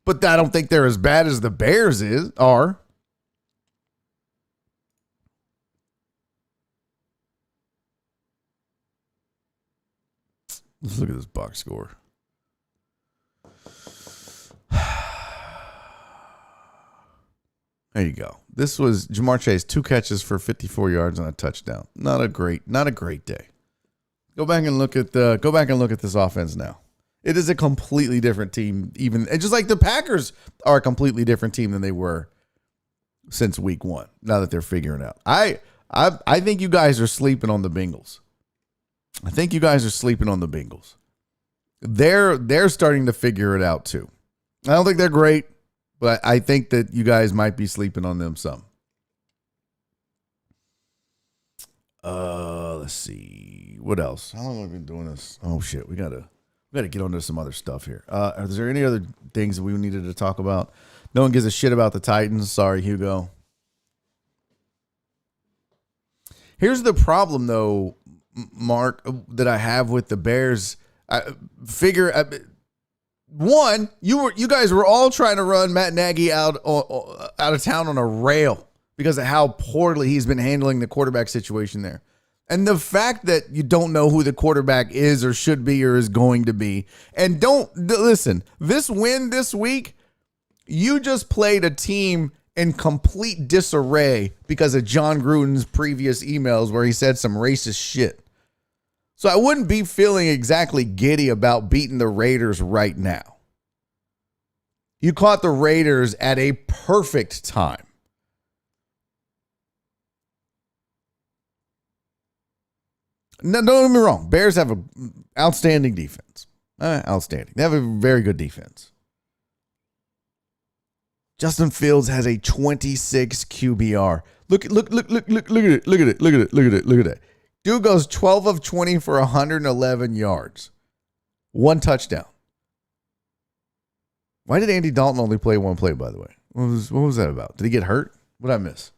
but I don't think they're as bad as the Bears are. Let's look at this box score. There you go. This was Jamar Chase, 2 catches for 54 yards and a touchdown. Not a great day. Go back and look at this offense now. It is a completely different team, and just like the Packers are a completely different team than they were since week 1. Now that they're figuring out, I think you guys are sleeping on the Bengals. They're starting to figure it out too. I don't think they're great, but I think that you guys might be sleeping on them some. Let's see. What else? How long have we been doing this? Oh shit, we gotta get onto some other stuff here. Is there any other things that we needed to talk about? No one gives a shit about the Titans. Sorry, Hugo. Here's the problem, though, Mark, that I have with the Bears. One, you guys were all trying to run Matt Nagy out of town on a rail because of how poorly he's been handling the quarterback situation there. And the fact that you don't know who the quarterback is or should be or is going to be. And listen, this win this week, you just played a team in complete disarray because of John Gruden's previous emails where he said some racist shit. So I wouldn't be feeling exactly giddy about beating the Raiders right now. You caught the Raiders at a perfect time. No, don't get me wrong. Bears have an outstanding defense. Outstanding. They have a very good defense. Justin Fields has a 26 QBR. Look at it. Dude goes 12 of 20 for 111 yards. 1 touchdown. Why did Andy Dalton only play 1 play, by the way? What was that about? Did he get hurt? What did I miss?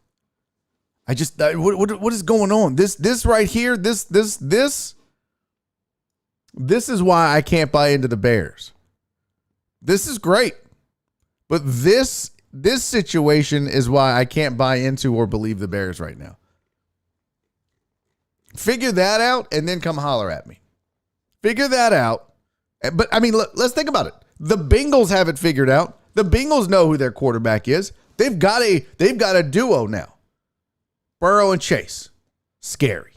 What is going on? This right here, this is why I can't buy into the Bears. This is great. But this situation is why I can't buy into or believe the Bears right now. Figure that out and then come holler at me. Figure that out. But I mean, let's think about it. The Bengals have it figured out. The Bengals know who their quarterback is. They've got a duo now. Burrow and Chase. Scary.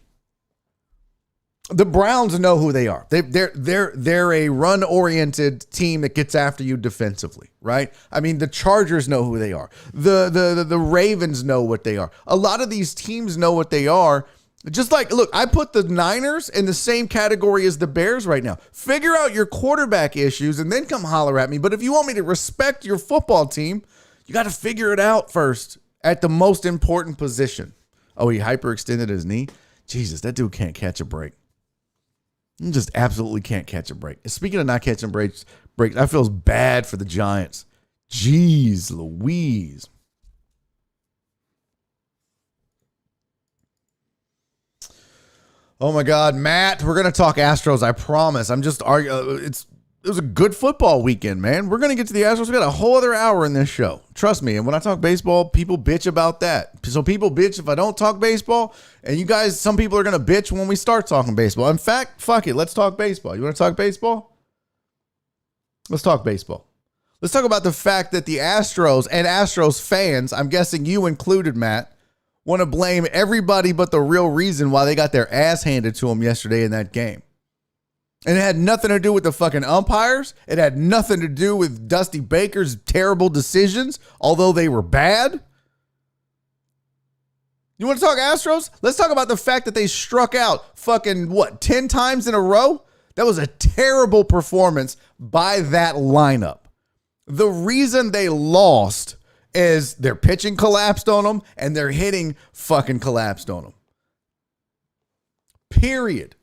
The Browns know who they are. They're a run-oriented team that gets after you defensively, right? I mean, the Chargers know who they are. The Ravens know what they are. A lot of these teams know what they are. Just like, look, I put the Niners in the same category as the Bears right now. Figure out your quarterback issues and then come holler at me. But if you want me to respect your football team, you got to figure it out first at the most important position. Oh, he hyperextended his knee? Jesus, that dude can't catch a break. He just absolutely can't catch a break. Speaking of not catching breaks, I feel bad for the Giants. Jeez Louise. Oh my God, Matt, we're going to talk Astros, I promise. I'm just arguing. It was a good football weekend, man. We're going to get to the Astros. We got a whole other hour in this show. Trust me. And when I talk baseball, people bitch about that. So people bitch if I don't talk baseball. And you guys, some people are going to bitch when we start talking baseball. In fact, fuck it. Let's talk baseball. You want to talk baseball? Let's talk baseball. Let's talk about the fact that the Astros and Astros fans, I'm guessing you included, Matt, want to blame everybody but the real reason why they got their ass handed to them yesterday in that game. And it had nothing to do with the fucking umpires. It had nothing to do with Dusty Baker's terrible decisions, although they were bad. You want to talk Astros? Let's talk about the fact that they struck out 10 times in a row? That was a terrible performance by that lineup. The reason they lost is their pitching collapsed on them and their hitting fucking collapsed on them. Period.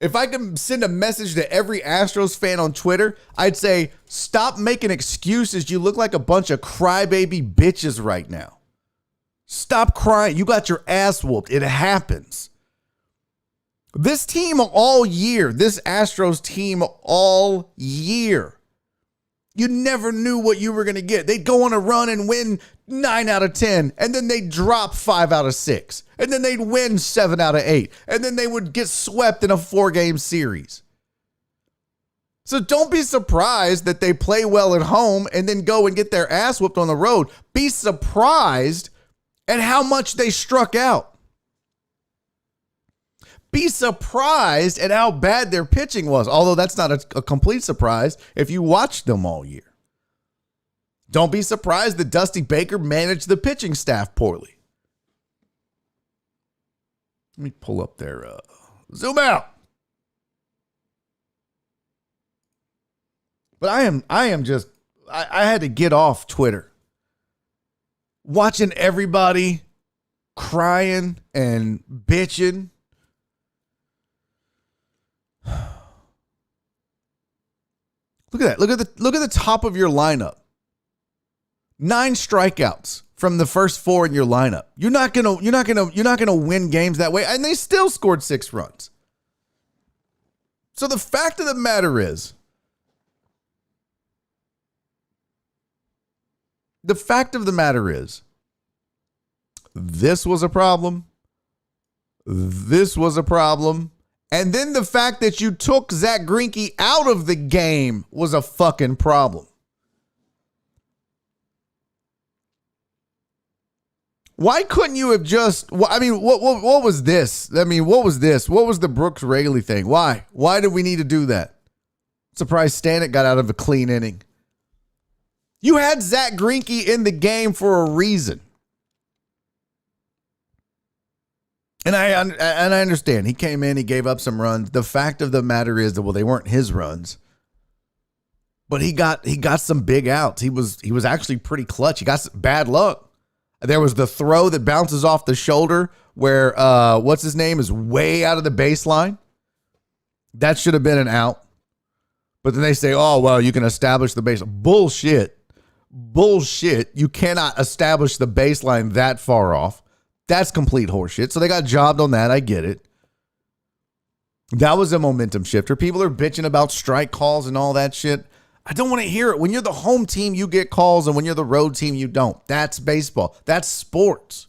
If I could send a message to every Astros fan on Twitter, I'd say, stop making excuses. You look like a bunch of crybaby bitches right now. Stop crying. You got your ass whooped. It happens. This team all year, this Astros team all year, you never knew what you were going to get. They'd go on a run and win 9 out of 10, and then they'd drop 5 out of 6, and then they'd win 7 out of 8, and then they would get swept in a 4-game series. So don't be surprised that they play well at home and then go and get their ass whooped on the road. Be surprised at how much they struck out. Be surprised at how bad their pitching was, although that's not a complete surprise if you watched them all year. Don't be surprised that Dusty Baker managed the pitching staff poorly. Let me pull up their zoom out. But I had to get off Twitter. Watching everybody crying and bitching. Look at that. Look at the top of your lineup. 9 strikeouts from the first 4 in your lineup. You're not gonna win games that way. And they still scored 6 runs. So the fact of the matter is, this was a problem. This was a problem. And then the fact that you took Zach Greinke out of the game was a fucking problem. Why couldn't you have just, what was this? What was this? What was the Brooks Raley thing? Why? Why did we need to do that? Surprised Stanek got out of a clean inning. You had Zach Greinke in the game for a reason. And I understand. He came in, he gave up some runs. The fact of the matter is that, well, they weren't his runs. But he got some big outs. He was actually pretty clutch. He got some bad luck. There was the throw that bounces off the shoulder where what's his name is way out of the baseline. That should have been an out. But then they say, oh, well, you can establish the baseline. Bullshit. You cannot establish the baseline that far off. That's complete horseshit. So they got jobbed on that. I get it. That was a momentum shifter. People are bitching about strike calls and all that shit. I don't want to hear it. When you're the home team, you get calls, and when you're the road team, you don't. That's baseball. That's sports.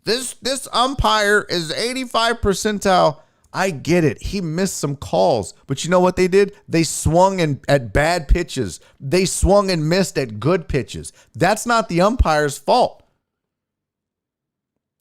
This umpire is 85 percentile. I get it. He missed some calls, but you know what they did? They swung at bad pitches. They swung and missed at good pitches. That's not the umpire's fault.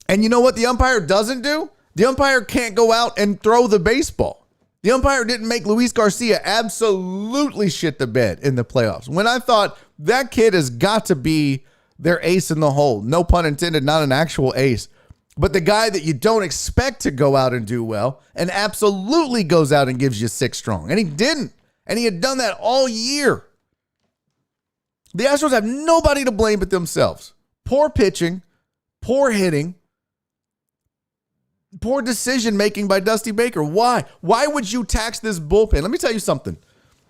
And you know what the umpire doesn't do? The umpire can't go out and throw the baseball. The umpire didn't make Luis Garcia absolutely shit the bed in the playoffs. When I thought that kid has got to be their ace in the hole. No pun intended, not an actual ace. But the guy that you don't expect to go out and do well and absolutely goes out and gives you 6 strong. And he didn't. And he had done that all year. The Astros have nobody to blame but themselves. Poor pitching, poor hitting, poor decision-making by Dusty Baker. Why? Why would you tax this bullpen? Let me tell you something.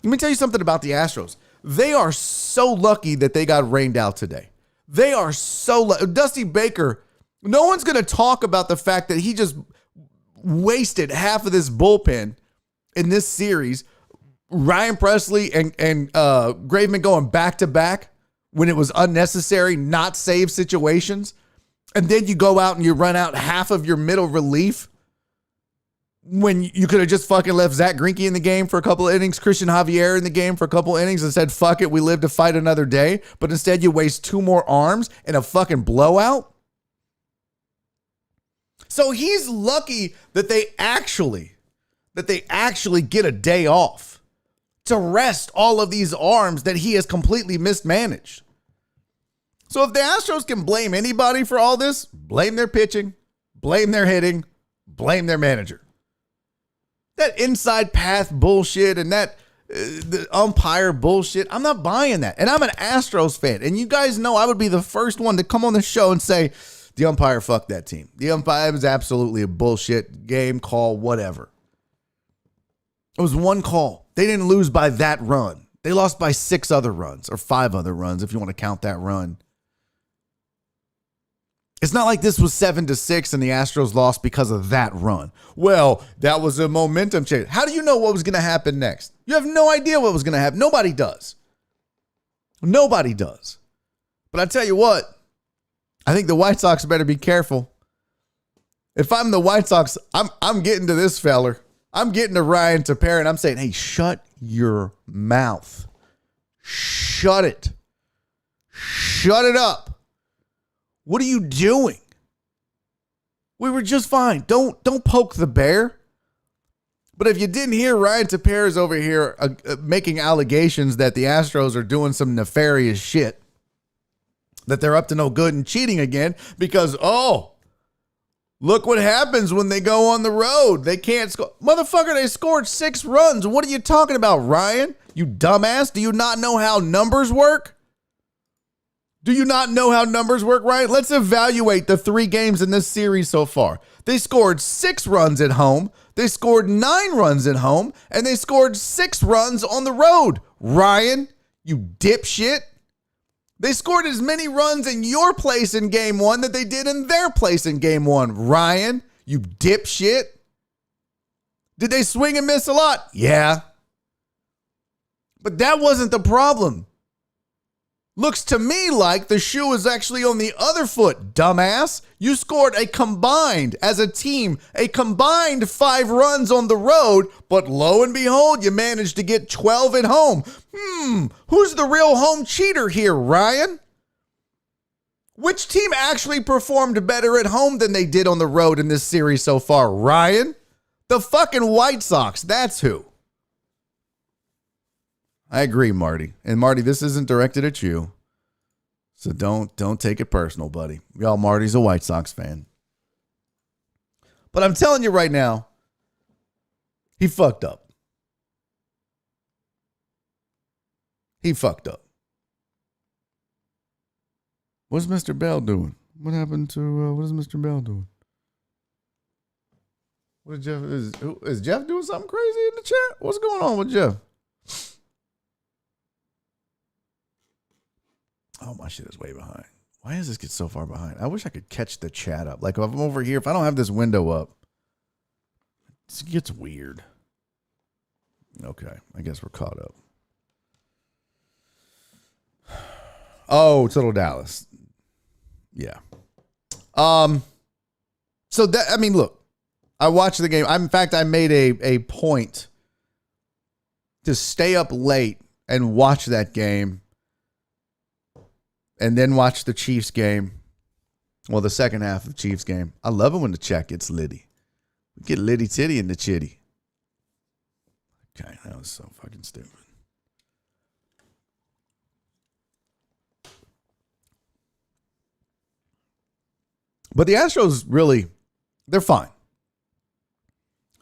About the Astros. They are so lucky that they got rained out today. They are so lucky. Dusty Baker, no one's going to talk about the fact that he just wasted half of this bullpen in this series. Ryan Presley and Graveman going back-to-back when it was unnecessary, not save situations. And then you go out and you run out half of your middle relief when you could have just fucking left Zach Greinke in the game for a couple of innings, Christian Javier in the game for a couple of innings and said, fuck it, we live to fight another day. But instead you waste 2 more arms in a fucking blowout. So he's lucky that they actually get a day off to rest all of these arms that he has completely mismanaged. So if the Astros can blame anybody for all this, blame their pitching, blame their hitting, blame their manager. That inside path bullshit and that the umpire bullshit, I'm not buying that. And I'm an Astros fan. And you guys know I would be the first one to come on the show and say, the umpire fucked that team. The umpire was absolutely a bullshit game call, whatever. It was one call. They didn't lose by that run. They lost by 6 other runs or 5 other runs if you want to count that run. It's not like this was 7-6 and the Astros lost because of that run. Well, that was a momentum change. How do you know what was going to happen next? You have no idea what was going to happen. Nobody does. Nobody does. But I tell you what, I think the White Sox better be careful. If I'm the White Sox, I'm getting to this feller. I'm getting to Ryan Tepera and I'm saying, hey, shut your mouth. Shut it. Shut it up. What are you doing? We were just fine. Don't poke the bear. But if you didn't hear, Ryan Tepera is over here making allegations that the Astros are doing some nefarious shit, that they're up to no good and cheating again because, oh, look what happens when they go on the road. They can't score. Motherfucker, they scored 6 runs. What are you talking about, Ryan? You dumbass. Do you not know how numbers work? Do you not know how numbers work, Ryan? Let's evaluate the 3 games in this series so far. They scored 6 runs at home. They scored 9 runs at home. And they scored 6 runs on the road. Ryan, you dipshit. They scored as many runs in your place in game 1 that they did in their place in game 1. Ryan, you dipshit. Did they swing and miss a lot? Yeah. But that wasn't the problem. Looks to me like the shoe is actually on the other foot, dumbass. You scored a combined 5 runs on the road, but lo and behold, you managed to get 12 at home. Who's the real home cheater here, Ryan? Which team actually performed better at home than they did on the road in this series so far, Ryan? The fucking White Sox, that's who. I agree, Marty. And Marty, this isn't directed at you. So don't take it personal, buddy. Y'all, Marty's a White Sox fan. But I'm telling you right now, he fucked up. He fucked up. What's Mr. Bell doing? What happened to, what is Mr. Bell doing? What is Jeff doing something crazy in the chat? What's going on with Jeff? Oh, my shit is way behind. Why does this get so far behind? I wish I could catch the chat up. Like if I'm over here, if I don't have this window up, it gets weird. Okay, I guess we're caught up. Oh, Total Dallas. Yeah. So that, I mean, look, I watched the game. In fact, I made a point to stay up late and watch that game and then watch the Chiefs game. Well, the second half of the Chiefs game. I love it when the chat gets litty. We get litty titty in the chitty. Okay, that was so fucking stupid. But the Astros really, they're fine.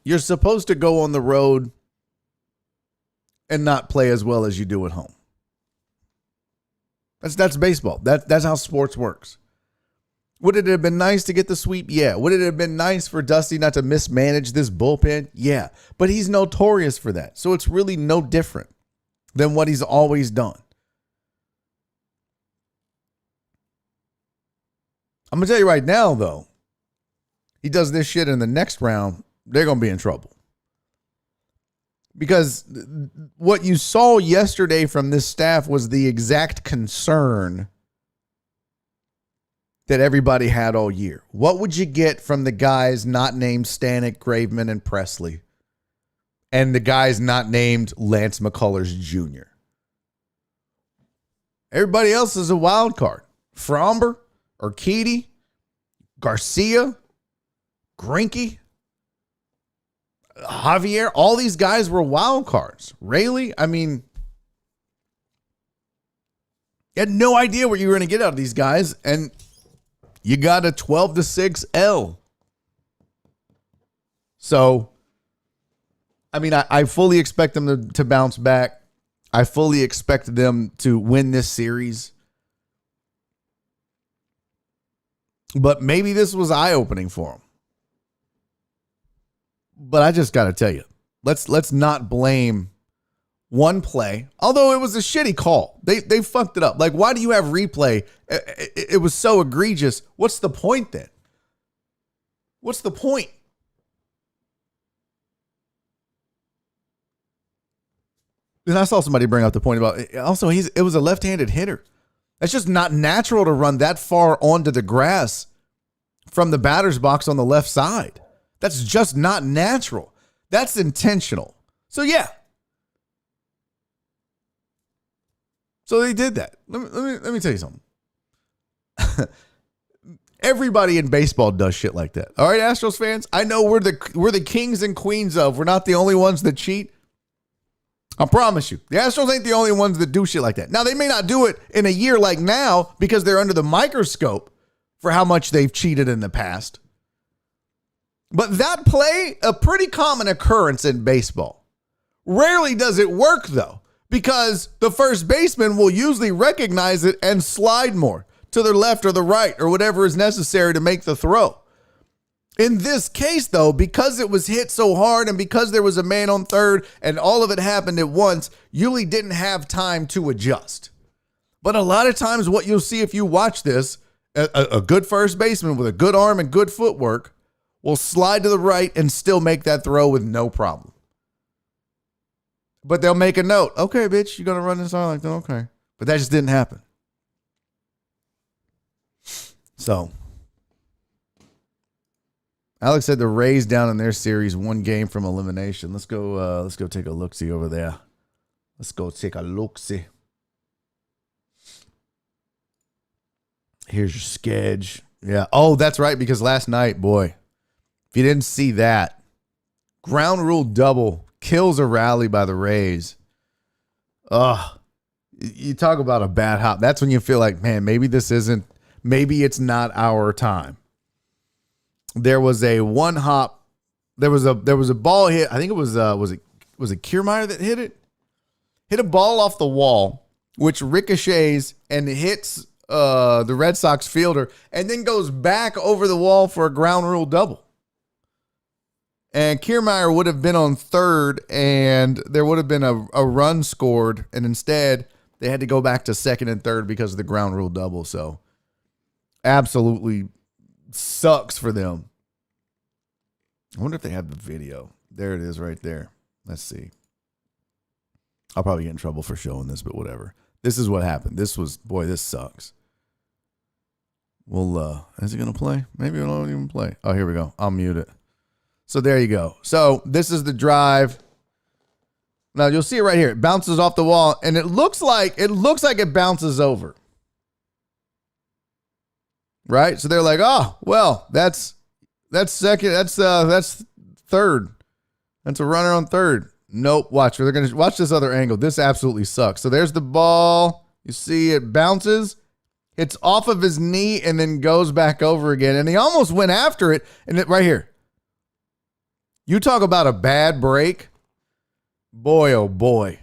You're supposed to go on the road and not play as well as you do at home. That's baseball. That's how sports works. Would it have been nice to get the sweep? Yeah. Would it have been nice for Dusty not to mismanage this bullpen? Yeah. But he's notorious for that. So it's really no different than what he's always done. I'm going to tell you right now, though, he does this shit in the next round, they're going to be in trouble. Because what you saw yesterday from this staff was the exact concern that everybody had all year. What would you get from the guys not named Stanek, Graveman, and Presley, and the guys not named Lance McCullers Jr.? Everybody else is a wild card. Fromber, Urquidy, Garcia, Greinke, Javier, all these guys were wild cards. Rayleigh, I mean, you had no idea what you were going to get out of these guys, and you got a 12-6 L. So, I mean, I fully expect them to bounce back. I fully expect them to win this series. But maybe this was eye-opening for them. But I just got to tell you, let's not blame one play, although it was a shitty call. They fucked it up. Like, why do you have replay? It was so egregious. What's the point then? What's the point? And I saw somebody bring up the point about also it was a left-handed hitter. That's just not natural to run that far onto the grass from the batter's box on the left side. That's just not natural. That's intentional. So, yeah. So they did that. Let me tell you something. Everybody in baseball does shit like that. All right, Astros fans? I know we're the kings and queens of. We're not the only ones that cheat. I promise you. The Astros ain't the only ones that do shit like that. Now, they may not do it in a year like now because they're under the microscope for how much they've cheated in the past. But that play, a pretty common occurrence in baseball. Rarely does it work, though, because the first baseman will usually recognize it and slide more to the left or the right or whatever is necessary to make the throw. In this case, though, because it was hit so hard and because there was a man on third and all of it happened at once, Yuli didn't have time to adjust. But a lot of times what you'll see if you watch this, a good first baseman with a good arm and good footwork will slide to the right and still make that throw with no problem. But they'll make a note. Okay, bitch, you're going to run this on like that? Okay. But that just didn't happen. So, Alex said the Rays down in their series, one game from elimination. Let's go take a look-see over there. Let's go take a look-see. Here's your sketch. Yeah. Oh, that's right, because last night, boy, if you didn't see that, ground rule double kills a rally by the Rays. You talk about a bad hop. That's when you feel like, man, maybe it's not our time. There was a one hop. There was a ball hit. I think it was it Kiermaier that hit it? Hit a ball off the wall, which ricochets and hits the Red Sox fielder and then goes back over the wall for a ground rule double. And Kiermaier would have been on third, and there would have been a run scored, and instead they had to go back to second and third because of the ground rule double. So absolutely sucks for them. I wonder if they have the video. There it is right there. Let's see. I'll probably get in trouble for showing this, but whatever. This is what happened. This sucks. Well, is it going to play? Maybe it won't even play. Oh, here we go. I'll mute it. So there you go. So this is the drive. Now you'll see it right here. It bounces off the wall, and it looks like it bounces over. Right? So they're like, oh, well, that's second. That's third. That's a runner on third. Nope. Watch. They're gonna watch this other angle. This absolutely sucks. So there's the ball. You see it bounces. It's off of his knee and then goes back over again. And he almost went after it. And it right here. You talk about a bad break. Boy, oh boy.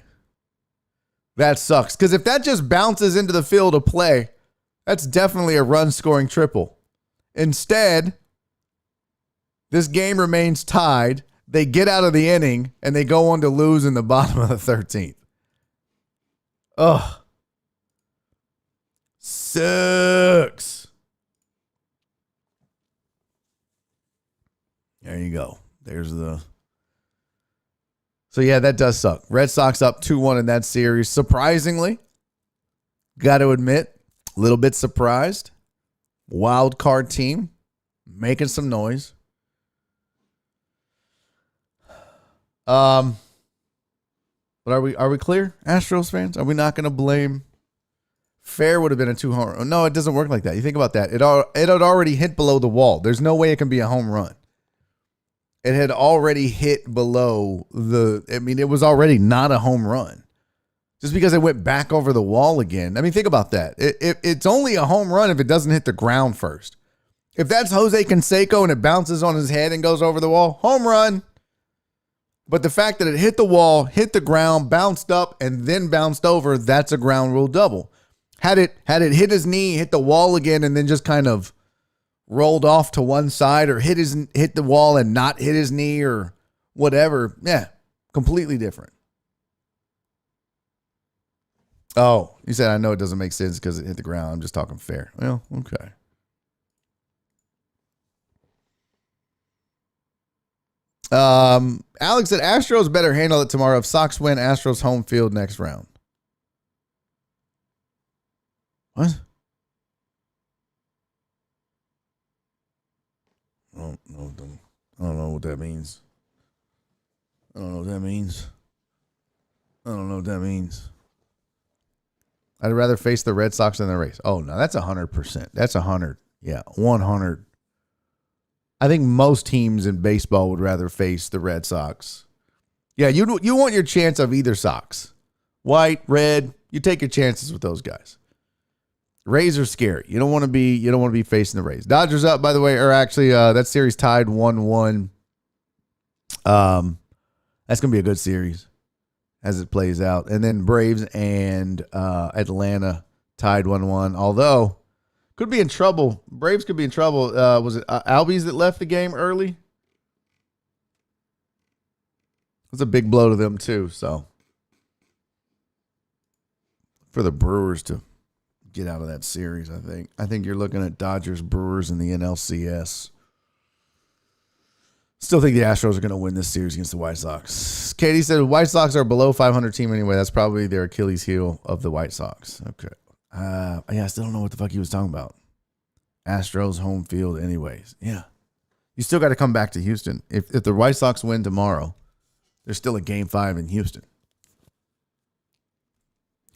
That sucks. Because if that just bounces into the field of play, that's definitely a run scoring triple. Instead, this game remains tied. They get out of the inning and they go on to lose in the bottom of the 13th. Ugh. Sucks. There you go. There's the. So, yeah, that does suck. Red Sox up 2-1 in that series. Surprisingly, got to admit, a little bit surprised. Wild card team making some noise. But are we clear, Astros fans? Are we not going to blame? Fair would have been a 2-home run. No, it doesn't work like that. You think about that. It had already hit below the wall. There's no way it can be a home run. It had already hit below it was already not a home run. Just because it went back over the wall again. I mean, think about that. It's only a home run if it doesn't hit the ground first. If that's Jose Canseco and it bounces on his head and goes over the wall, home run. But the fact that it hit the wall, hit the ground, bounced up, and then bounced over, that's a ground rule double. Had it hit his knee, hit the wall again, and then just kind of rolled off to one side, or hit the wall and not hit his knee or whatever, yeah, completely different. Oh, you said, I know it doesn't make sense because it hit the ground. I'm just talking fair. Well, okay. Alex said Astros better handle it tomorrow if Sox win Astros home field next round. What? I don't know what that means. I don't know what that means. I'd rather face the Red Sox than the Rays. Oh, no, that's 100%. That's 100. Yeah, 100. I think most teams in baseball would rather face the Red Sox. Yeah, you want your chance of either Sox. White, red, you take your chances with those guys. Rays are scary. You don't want to be facing the Rays. Dodgers up, by the way, or actually that series tied 1-1. That's going to be a good series as it plays out. And then Braves and Atlanta tied 1-1. Although could be in trouble. Braves could be in trouble. Was it Albies that left the game early? It was a big blow to them too. So for the Brewers to get out of that series, I think you're looking at Dodgers, Brewers, and the NLCS. Still think the Astros are going to win this series against the White Sox. Katie said White Sox are below 500 team anyway. That's probably their Achilles heel of the White Sox. Okay. Yeah, I still don't know what the fuck he was talking about. Astros home field anyways. Yeah. You still got to come back to Houston. If the White Sox win tomorrow, there's still a game 5 in Houston.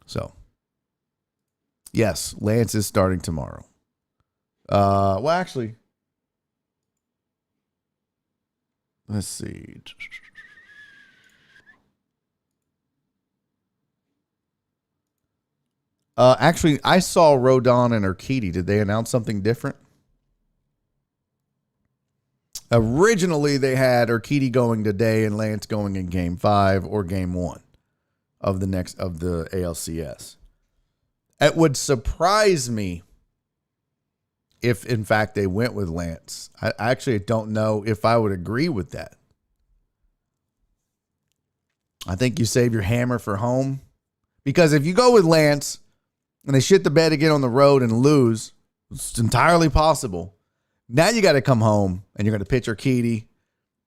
So, yes, Lance is starting tomorrow. Well, actually, let's see. Actually, I saw Rodon and Urquidy. Did they announce something different? Originally, they had Urquidy going today and Lance going in Game 5 or Game 1 of the ALCS. It would surprise me if, in fact, they went with Lance. I actually don't know if I would agree with that. I think you save your hammer for home. Because if you go with Lance and they shit the bed again on the road and lose, it's entirely possible. Now you got to come home and you're going to pitch Urquidy.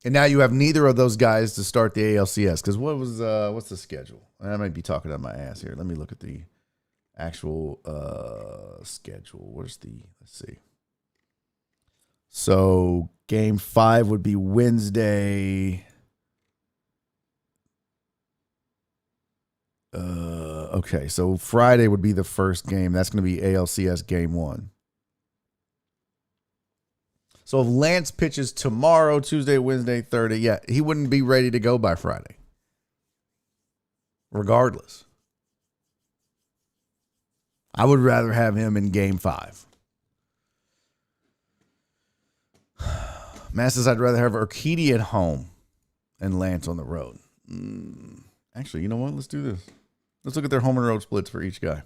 And now you have neither of those guys to start the ALCS. Because what's the schedule? I might be talking out my ass here. Let me look at the actual schedule. Let's see. So Game 5 would be Wednesday. Okay, so Friday would be the first game. That's going to be ALCS Game 1. So if Lance pitches tomorrow, Tuesday, Wednesday, Thursday, yeah, he wouldn't be ready to go by Friday. Regardless. I would rather have him in Game 5. Matt says I'd rather have Urquidy at home and Lance on the road. Actually, you know what? Let's do this. Let's look at their home and road splits for each guy.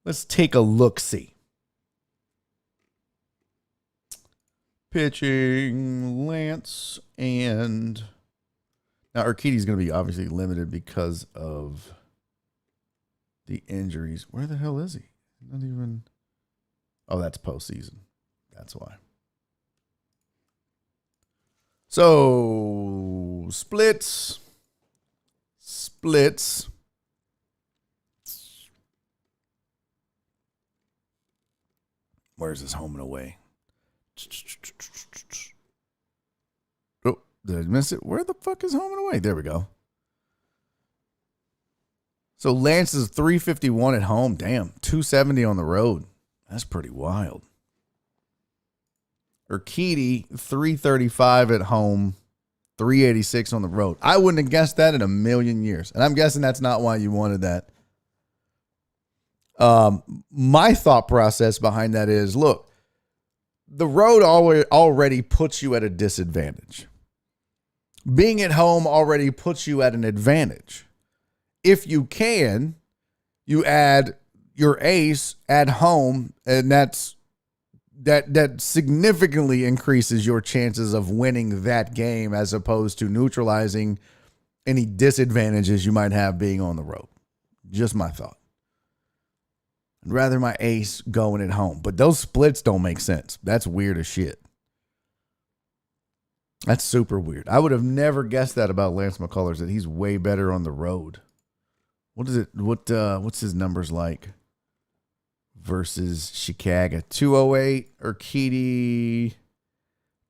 Let's take a look-see. Pitching, Lance, and... Now, Urquidy's going to be obviously limited because of the injuries. Where the hell is he? Not even... Oh, that's postseason. That's why. So, splits. Where's his home and away? Oh, did I miss it? Where the fuck is home and away? There we go. So Lance is 351 at home. Damn, 270 on the road. That's pretty wild. Urquidy, 335 at home, 386 on the road. I wouldn't have guessed that in a million years. And I'm guessing that's not why you wanted that. My thought process behind that is, look, the road already puts you at a disadvantage. Being at home already puts you at an advantage. If you can, you add your ace at home, and that significantly increases your chances of winning that game as opposed to neutralizing any disadvantages you might have being on the road. Just my thought. I'd rather my ace going at home. But those splits don't make sense. That's weird as shit. That's super weird. I would have never guessed that about Lance McCullers, that he's way better on the road. What is it? What's his numbers like versus Chicago? 208, Urquidy,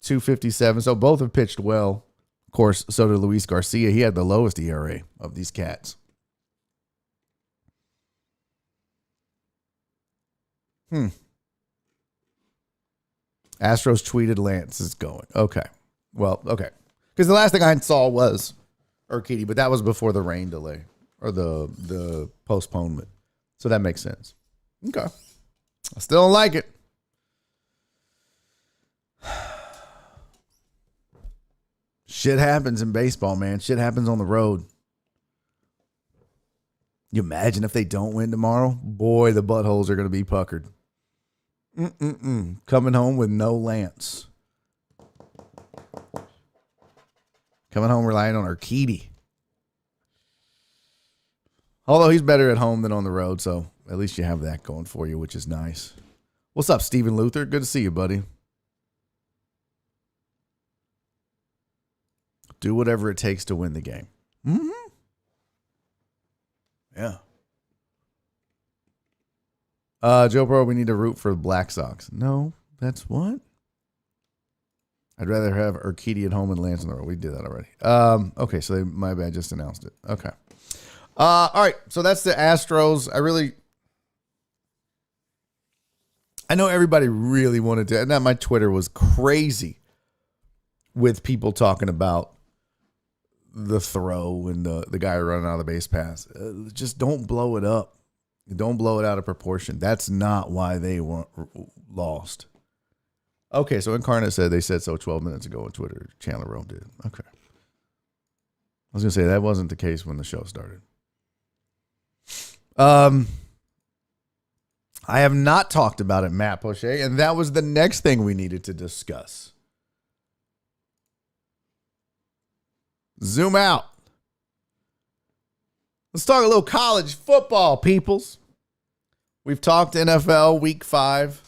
257. So both have pitched well. Of course, so did Luis Garcia. He had the lowest ERA of these cats. Astros tweeted Lance is going. Okay. Well, okay. Because the last thing I saw was Urquidy, but that was before the rain delay or the postponement. So that makes sense. Okay. I still don't like it. Shit happens in baseball, man. Shit happens on the road. You imagine if they don't win tomorrow? Boy, the buttholes are going to be puckered. Coming home with no Lance. Coming home relying on Urquidy. Although he's better at home than on the road, so at least you have that going for you, which is nice. What's up, Stephen Luther? Good to see you, buddy. Do whatever it takes to win the game. Yeah. Joe Pro, we need to root for the Black Sox. No, that's what? I'd rather have Urquidy at home and Lance on the road. We did that already. Okay, so my bad, just announced it. Okay. All right, so that's the Astros. I know everybody really wanted to, and my Twitter was crazy with people talking about the throw and the guy running out of the base pass. Just don't blow it up. Don't blow it out of proportion. That's not why they lost. Okay, so Incarnate said they said so 12 minutes ago on Twitter. Chandler Rome did. Okay. I was going to say that wasn't the case when the show started. I have not talked about it, Matt Poche, and that was the next thing we needed to discuss. Zoom out. Let's talk a little college football, peoples. We've talked NFL Week 5.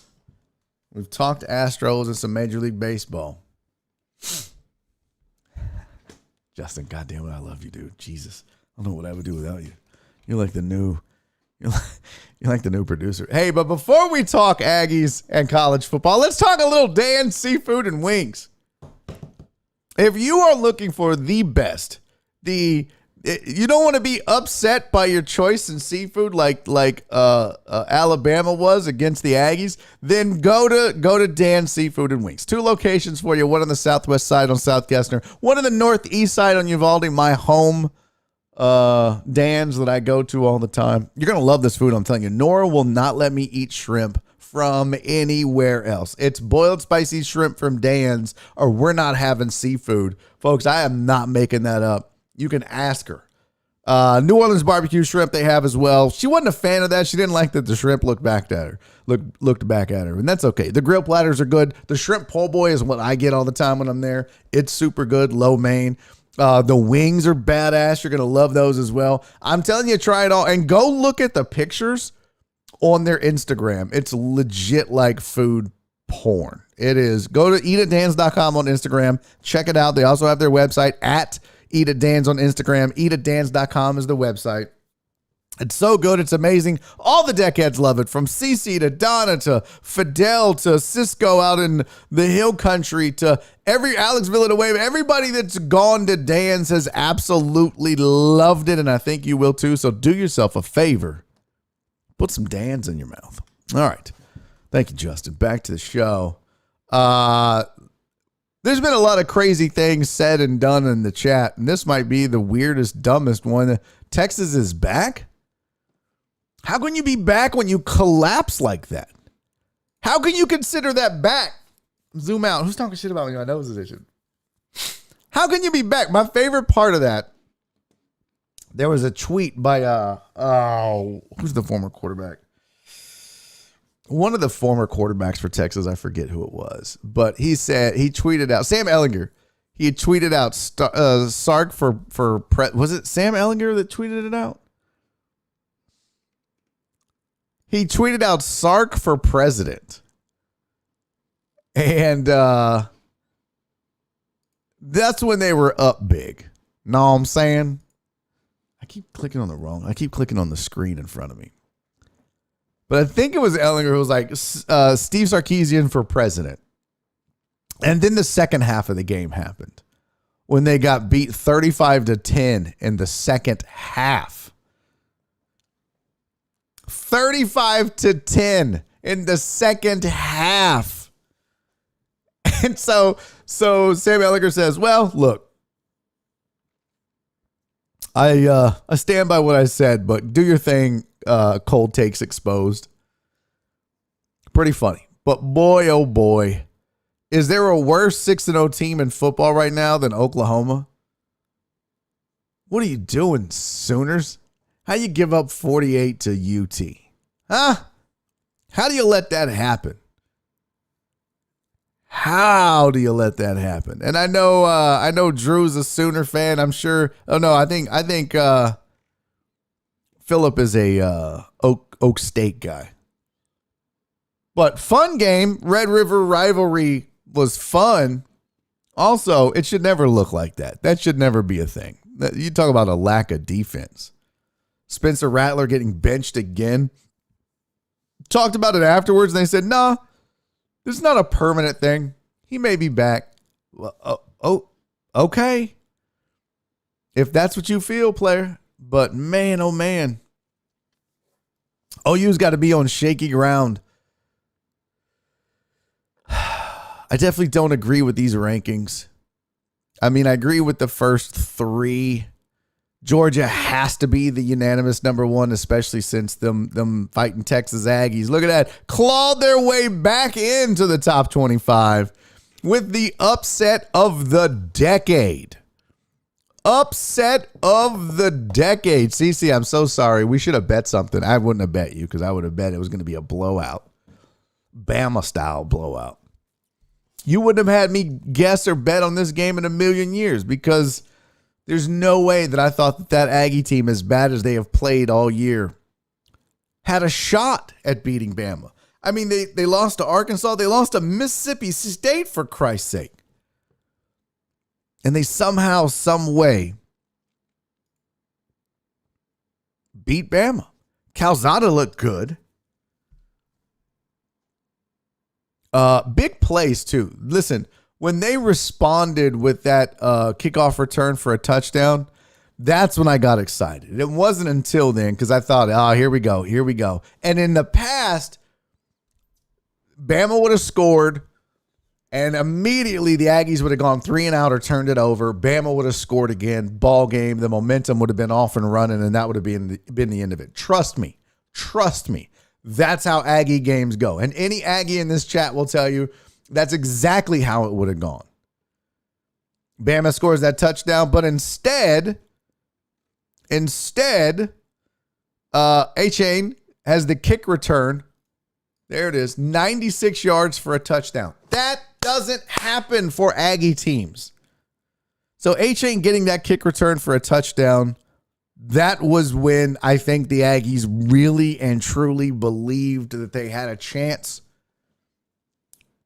We've talked Astros and some Major League Baseball. Justin, goddamn it, I love you, dude. Jesus, I don't know what I would do without you. You're like the new producer. Hey, but before we talk Aggies and college football, let's talk a little Dan's Seafood and Wings. If you are looking for the best, you don't want to be upset by your choice in seafood like Alabama was against the Aggies, then go to Dan's Seafood and Wings. 2 locations for you, one on the southwest side on South Gessner, one on the northeast side on Uvalde, my home Dan's that I go to all the time. You're going to love this food, I'm telling you. Nora will not let me eat shrimp from anywhere else. It's boiled spicy shrimp from Dan's, or we're not having seafood. Folks, I am not making that up. You can ask her. New Orleans barbecue shrimp they have as well. She wasn't a fan of that. She didn't like that the shrimp looked back at her. Looked back at her, and that's okay. The grill platters are good. The shrimp po' boy is what I get all the time when I'm there. It's super good, lo mein. The wings are badass. You're going to love those as well. I'm telling you, try it all. And go look at the pictures on their Instagram. It's legit like food porn. It is. Go to eatitdans.com on Instagram. Check it out. They also have their website at eatitdans on Instagram. Eatitdans.com is the website. It's so good. It's amazing. All the deckheads love it. From Cece to Donna to Fidel to Cisco out in the hill country to Alex Villanueva. Everybody that's gone to Dan's has absolutely loved it, and I think you will too. So do yourself a favor. Put some Dan's in your mouth. All right. Thank you, Justin. Back to the show. There's been a lot of crazy things said and done in the chat, and this might be the weirdest, dumbest one. Texas is back? How can you be back when you collapse like that? How can you consider that back? Zoom out. Who's talking shit about me? My nose is itching. How can you be back? My favorite part of that, there was a tweet by, who's the former quarterback? One of the former quarterbacks for Texas, I forget who it was, but he tweeted out, Sam Ehlinger. He had tweeted out Sark was it Sam Ehlinger that tweeted it out? He tweeted out Sark for president. And that's when they were up big. Know what I'm saying? I keep clicking on the screen in front of me. But I think it was Ehlinger who was like, Steve Sarkisian for president. And then the second half of the game happened when they got beat 35-10 in the second half. 35-10 in the second half. And so Sam Ehlinger says, well, look, I stand by what I said, but do your thing, cold takes exposed. Pretty funny. But boy, oh boy, is there a worse 6-0 team in football right now than Oklahoma? What are you doing, Sooners? How you give up 48 to UT? Huh? How do you let that happen? How do you let that happen? And I know Drew's a Sooner fan. I'm sure. Oh no, I think Philip is a Oak State guy. But fun game. Red River rivalry was fun. Also, it should never look like that. That should never be a thing. You talk about a lack of defense. Spencer Rattler getting benched again. Talked about it afterwards, and they said, nah, this is not a permanent thing. He may be back. Well, okay. If that's what you feel, player. But man, oh man. OU's got to be on shaky ground. I definitely don't agree with these rankings. I mean, I agree with the first three. Georgia has to be the unanimous number one, especially since them fighting Texas Aggies. Look at that. Clawed their way back into the top 25 with the upset of the decade. Upset of the decade. CC, I'm so sorry. We should have bet something. I wouldn't have bet you because I would have bet it was going to be a blowout. Bama style blowout. You wouldn't have had me guess or bet on this game in a million years because there's no way that I thought that Aggie team, as bad as they have played all year, had a shot at beating Bama. I mean, they lost to Arkansas. They lost to Mississippi State, for Christ's sake. And they somehow, some way, beat Bama. Calzada looked good. Big plays, too. Listen, when they responded with that kickoff return for a touchdown, that's when I got excited. It wasn't until then because I thought, here we go. And in the past, Bama would have scored, and immediately the Aggies would have gone 3 and out or turned it over. Bama would have scored again. Ball game. The momentum would have been off and running, and that would have been the end of it. Trust me. That's how Aggie games go. And any Aggie in this chat will tell you that's exactly how it would have gone. Bama scores that touchdown, but instead, A-Chain has the kick return. There it is, 96 yards for a touchdown. That doesn't happen for Aggie teams. So A-Chain getting that kick return for a touchdown, that was when I think the Aggies really and truly believed that they had a chance.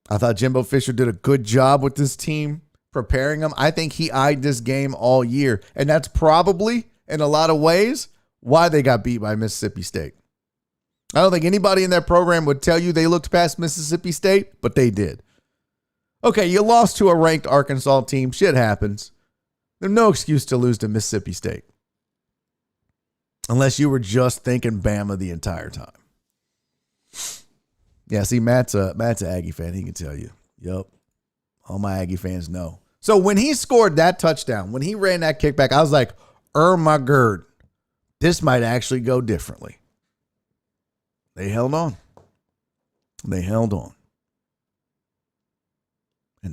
I thought Jimbo Fisher did a good job with this team, preparing them. I think he eyed this game all year, and that's probably, in a lot of ways, why they got beat by Mississippi State. I don't think anybody in that program would tell you they looked past Mississippi State, but they did. Okay, you lost to a ranked Arkansas team. Shit happens. There's no excuse to lose to Mississippi State. Unless you were just thinking Bama the entire time. Yeah, see, Matt's a Aggie fan. He can tell you. Yup. All my Aggie fans know. So when he scored that touchdown, when he ran that kickback, I was like, my gird. This might actually go differently. They held on. And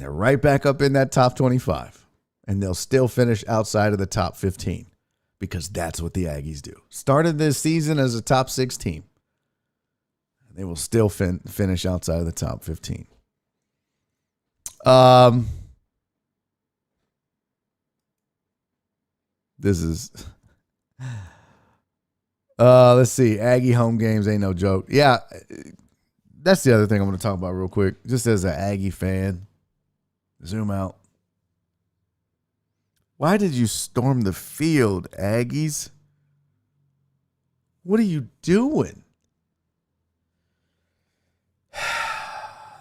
they're right back up in that top 25. And they'll still finish outside of the top 15. Because that's what the Aggies do. Started this season as a top 6 team. They will still finish outside of the top 15. This is... let's see. Aggie home games ain't no joke. Yeah, that's the other thing I'm going to talk about real quick. Just as an Aggie fan. Zoom out. Why did you storm the field, Aggies? What are you doing?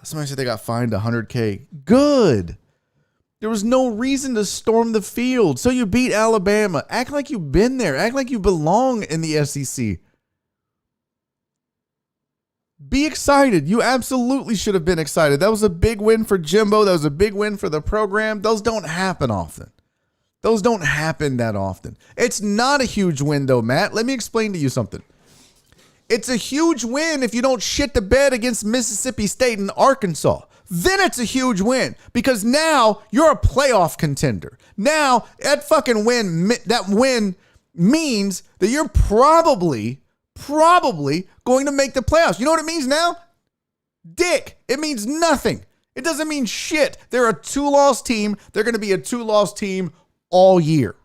Somebody said they got fined $100K. Good. There was no reason to storm the field. So you beat Alabama. Act like you've been there. Act like you belong in the SEC. Be excited. You absolutely should have been excited. That was a big win for Jimbo. That was a big win for the program. Those don't happen often. Those don't happen that often. It's not a huge win, though, Matt. Let me explain to you something. It's a huge win if you don't shit the bed against Mississippi State and Arkansas. Then it's a huge win because now you're a playoff contender. Now that fucking win, that win means that you're probably going to make the playoffs. You know what it means now? Dick. It means nothing. It doesn't mean shit. They're a 2-loss team. They're going to be a 2-loss team all year.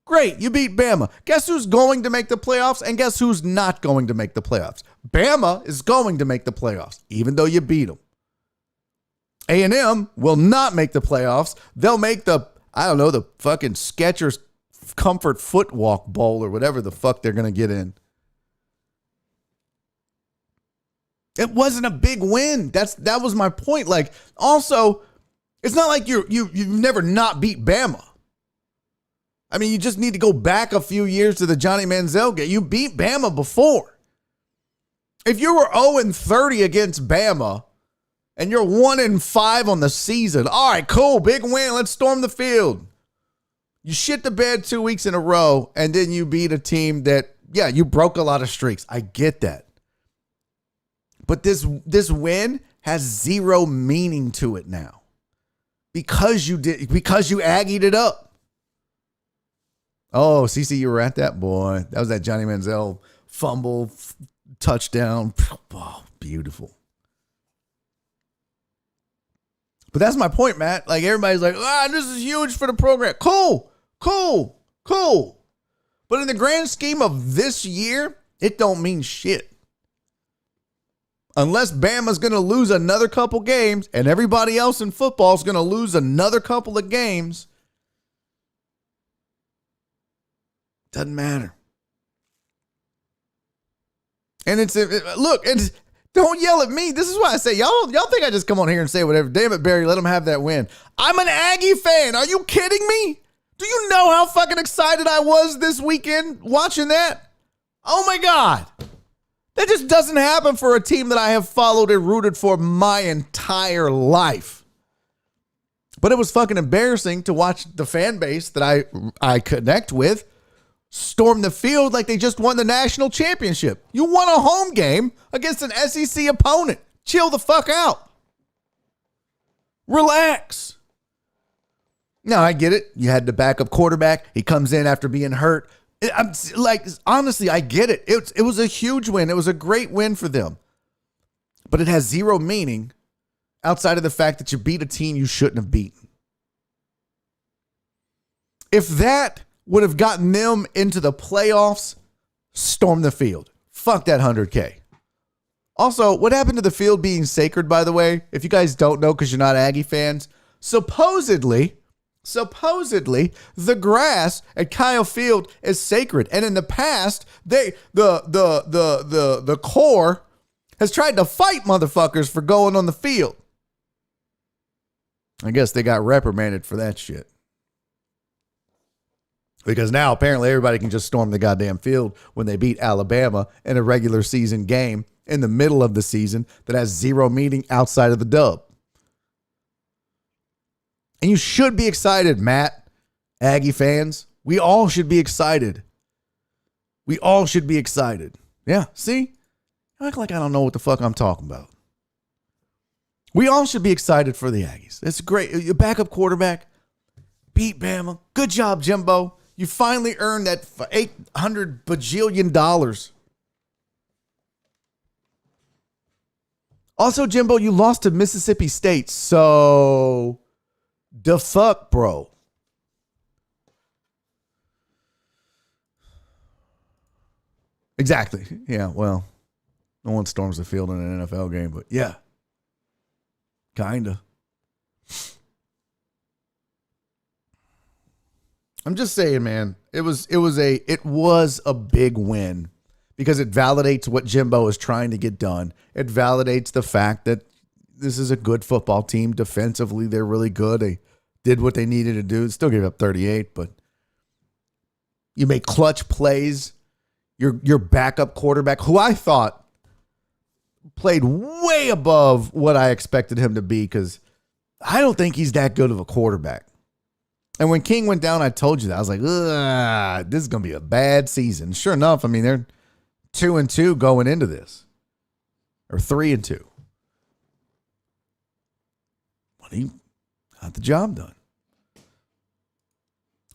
Great, you beat Bama. Guess who's going to make the playoffs and guess who's not going to make the playoffs? Bama is going to make the playoffs, even though you beat them. A&M will not make the playoffs. They'll make the fucking Skechers Comfort Footwalk Bowl or whatever the fuck they're going to get in. It wasn't a big win. That was my point. Like, also, it's not like you've never not beat Bama. I mean, you just need to go back a few years to the Johnny Manziel game. You beat Bama before. If you were 0-30 against Bama And you're 1-5 on the season. All right, cool. Big win. Let's storm the field. You shit the bed 2 weeks in a row, and then you beat a team that, yeah, you broke a lot of streaks. I get that. But this win has zero meaning to it now. Because you aggied it up. Oh, CC, you were at that, boy. That was that Johnny Manziel fumble, touchdown. Oh, beautiful. But that's my point, Matt. Like, everybody's like, this is huge for the program. Cool. But in the grand scheme of this year, it don't mean shit. Unless Bama's going to lose another couple games and everybody else in football is going to lose another couple of games, doesn't matter. And don't yell at me. This is why I say, y'all think I just come on here and say whatever. Damn it, Barry, let them have that win. I'm an Aggie fan. Are you kidding me? Do you know how fucking excited I was this weekend watching that? Oh my God. That just doesn't happen for a team that I have followed and rooted for my entire life. But it was fucking embarrassing to watch the fan base that I connect with storm the field like they just won the national championship. You won a home game against an SEC opponent. Chill the fuck out. Relax. Now, I get it. You had the backup quarterback. He comes in after being hurt. I'm like, honestly, I get it. It was a huge win. It was a great win for them. But it has zero meaning outside of the fact that you beat a team you shouldn't have beaten. If that would have gotten them into the playoffs, storm the field. Fuck that 100K. Also, what happened to the field being sacred, by the way? If you guys don't know because you're not Aggie fans, supposedly, the grass at Kyle Field is sacred. And in the past, the Corps has tried to fight motherfuckers for going on the field. I guess they got reprimanded for that shit. Because now apparently everybody can just storm the goddamn field when they beat Alabama in a regular season game in the middle of the season that has zero meaning outside of the dub. And you should be excited, Matt, Aggie fans. We all should be excited. We all should be excited. Yeah, see? I act like I don't know what the fuck I'm talking about. We all should be excited for the Aggies. It's great. Your backup quarterback beat Bama. Good job, Jimbo. You finally earned that for $800 bajillion. Also, Jimbo, you lost to Mississippi State, so the fuck, bro. Exactly. Yeah, well, no one storms the field in an NFL game, but yeah, kinda. I'm just saying, man, it was a big win because it validates what Jimbo is trying to get done. It validates the fact that this is a good football team. Defensively, they're really good. They did what they needed to do. Still gave up 38, but you make clutch plays. Your backup quarterback, who I thought played way above what I expected him to be, because I don't think he's that good of a quarterback. And when King went down, I told you that. I was like, this is going to be a bad season. Sure enough, I mean, they're 2-2 going into this. Or 3-2. But he got the job done.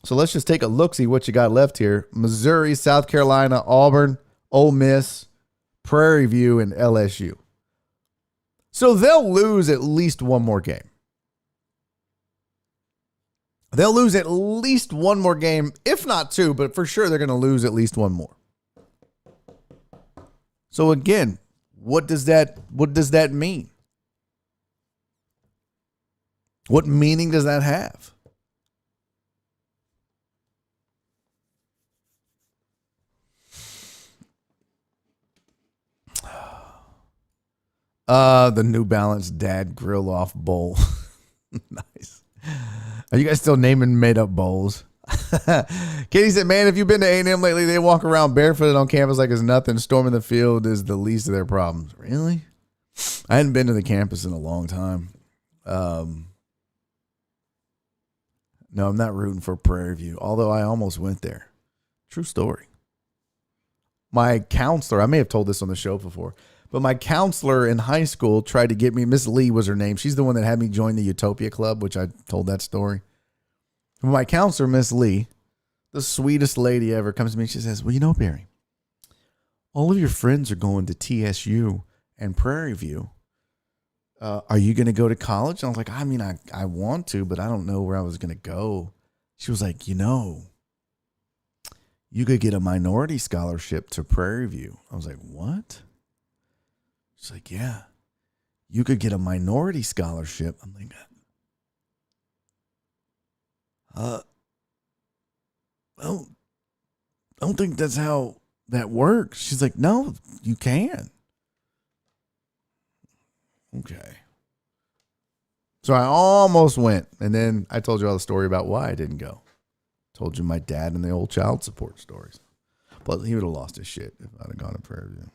So let's just take a look, see what you got left here. Missouri, South Carolina, Auburn, Ole Miss, Prairie View, and LSU. So they'll lose at least one more game. They'll lose at least one more game, if not two, but for sure they're going to lose at least one more. So again, what does that mean? What meaning does that have? The New Balance Dad Grill Off Bowl. Nice. Are you guys still naming made up bowls? Katie said, man, if you've been to A&M lately, they walk around barefooted on campus like it's nothing. Storming the field is the least of their problems. Really? I hadn't been to the campus in a long time. No, I'm not rooting for Prairie View, although I almost went there. True story. My counselor, I may have told this on the show before, but my counselor in high school tried to get me, Miss Lee was her name. She's the one that had me join the Utopia Club, which I told that story. My counselor, Miss Lee, the sweetest lady ever, comes to me and she says, well, you know, Barry, all of your friends are going to TSU and Prairie View. Are you going to go to college? And I was like, I mean, I want to, but I don't know where I was going to go. She was like, you know, you could get a minority scholarship to Prairie View. I was like, what? She's like, yeah, you could get a minority scholarship. I'm like, I don't think that's how that works. She's like, no, you can. Okay. So I almost went, and then I told you all the story about why I didn't go. Told you my dad and the old child support stories. But he would have lost his shit if I'd have gone to Prairie View.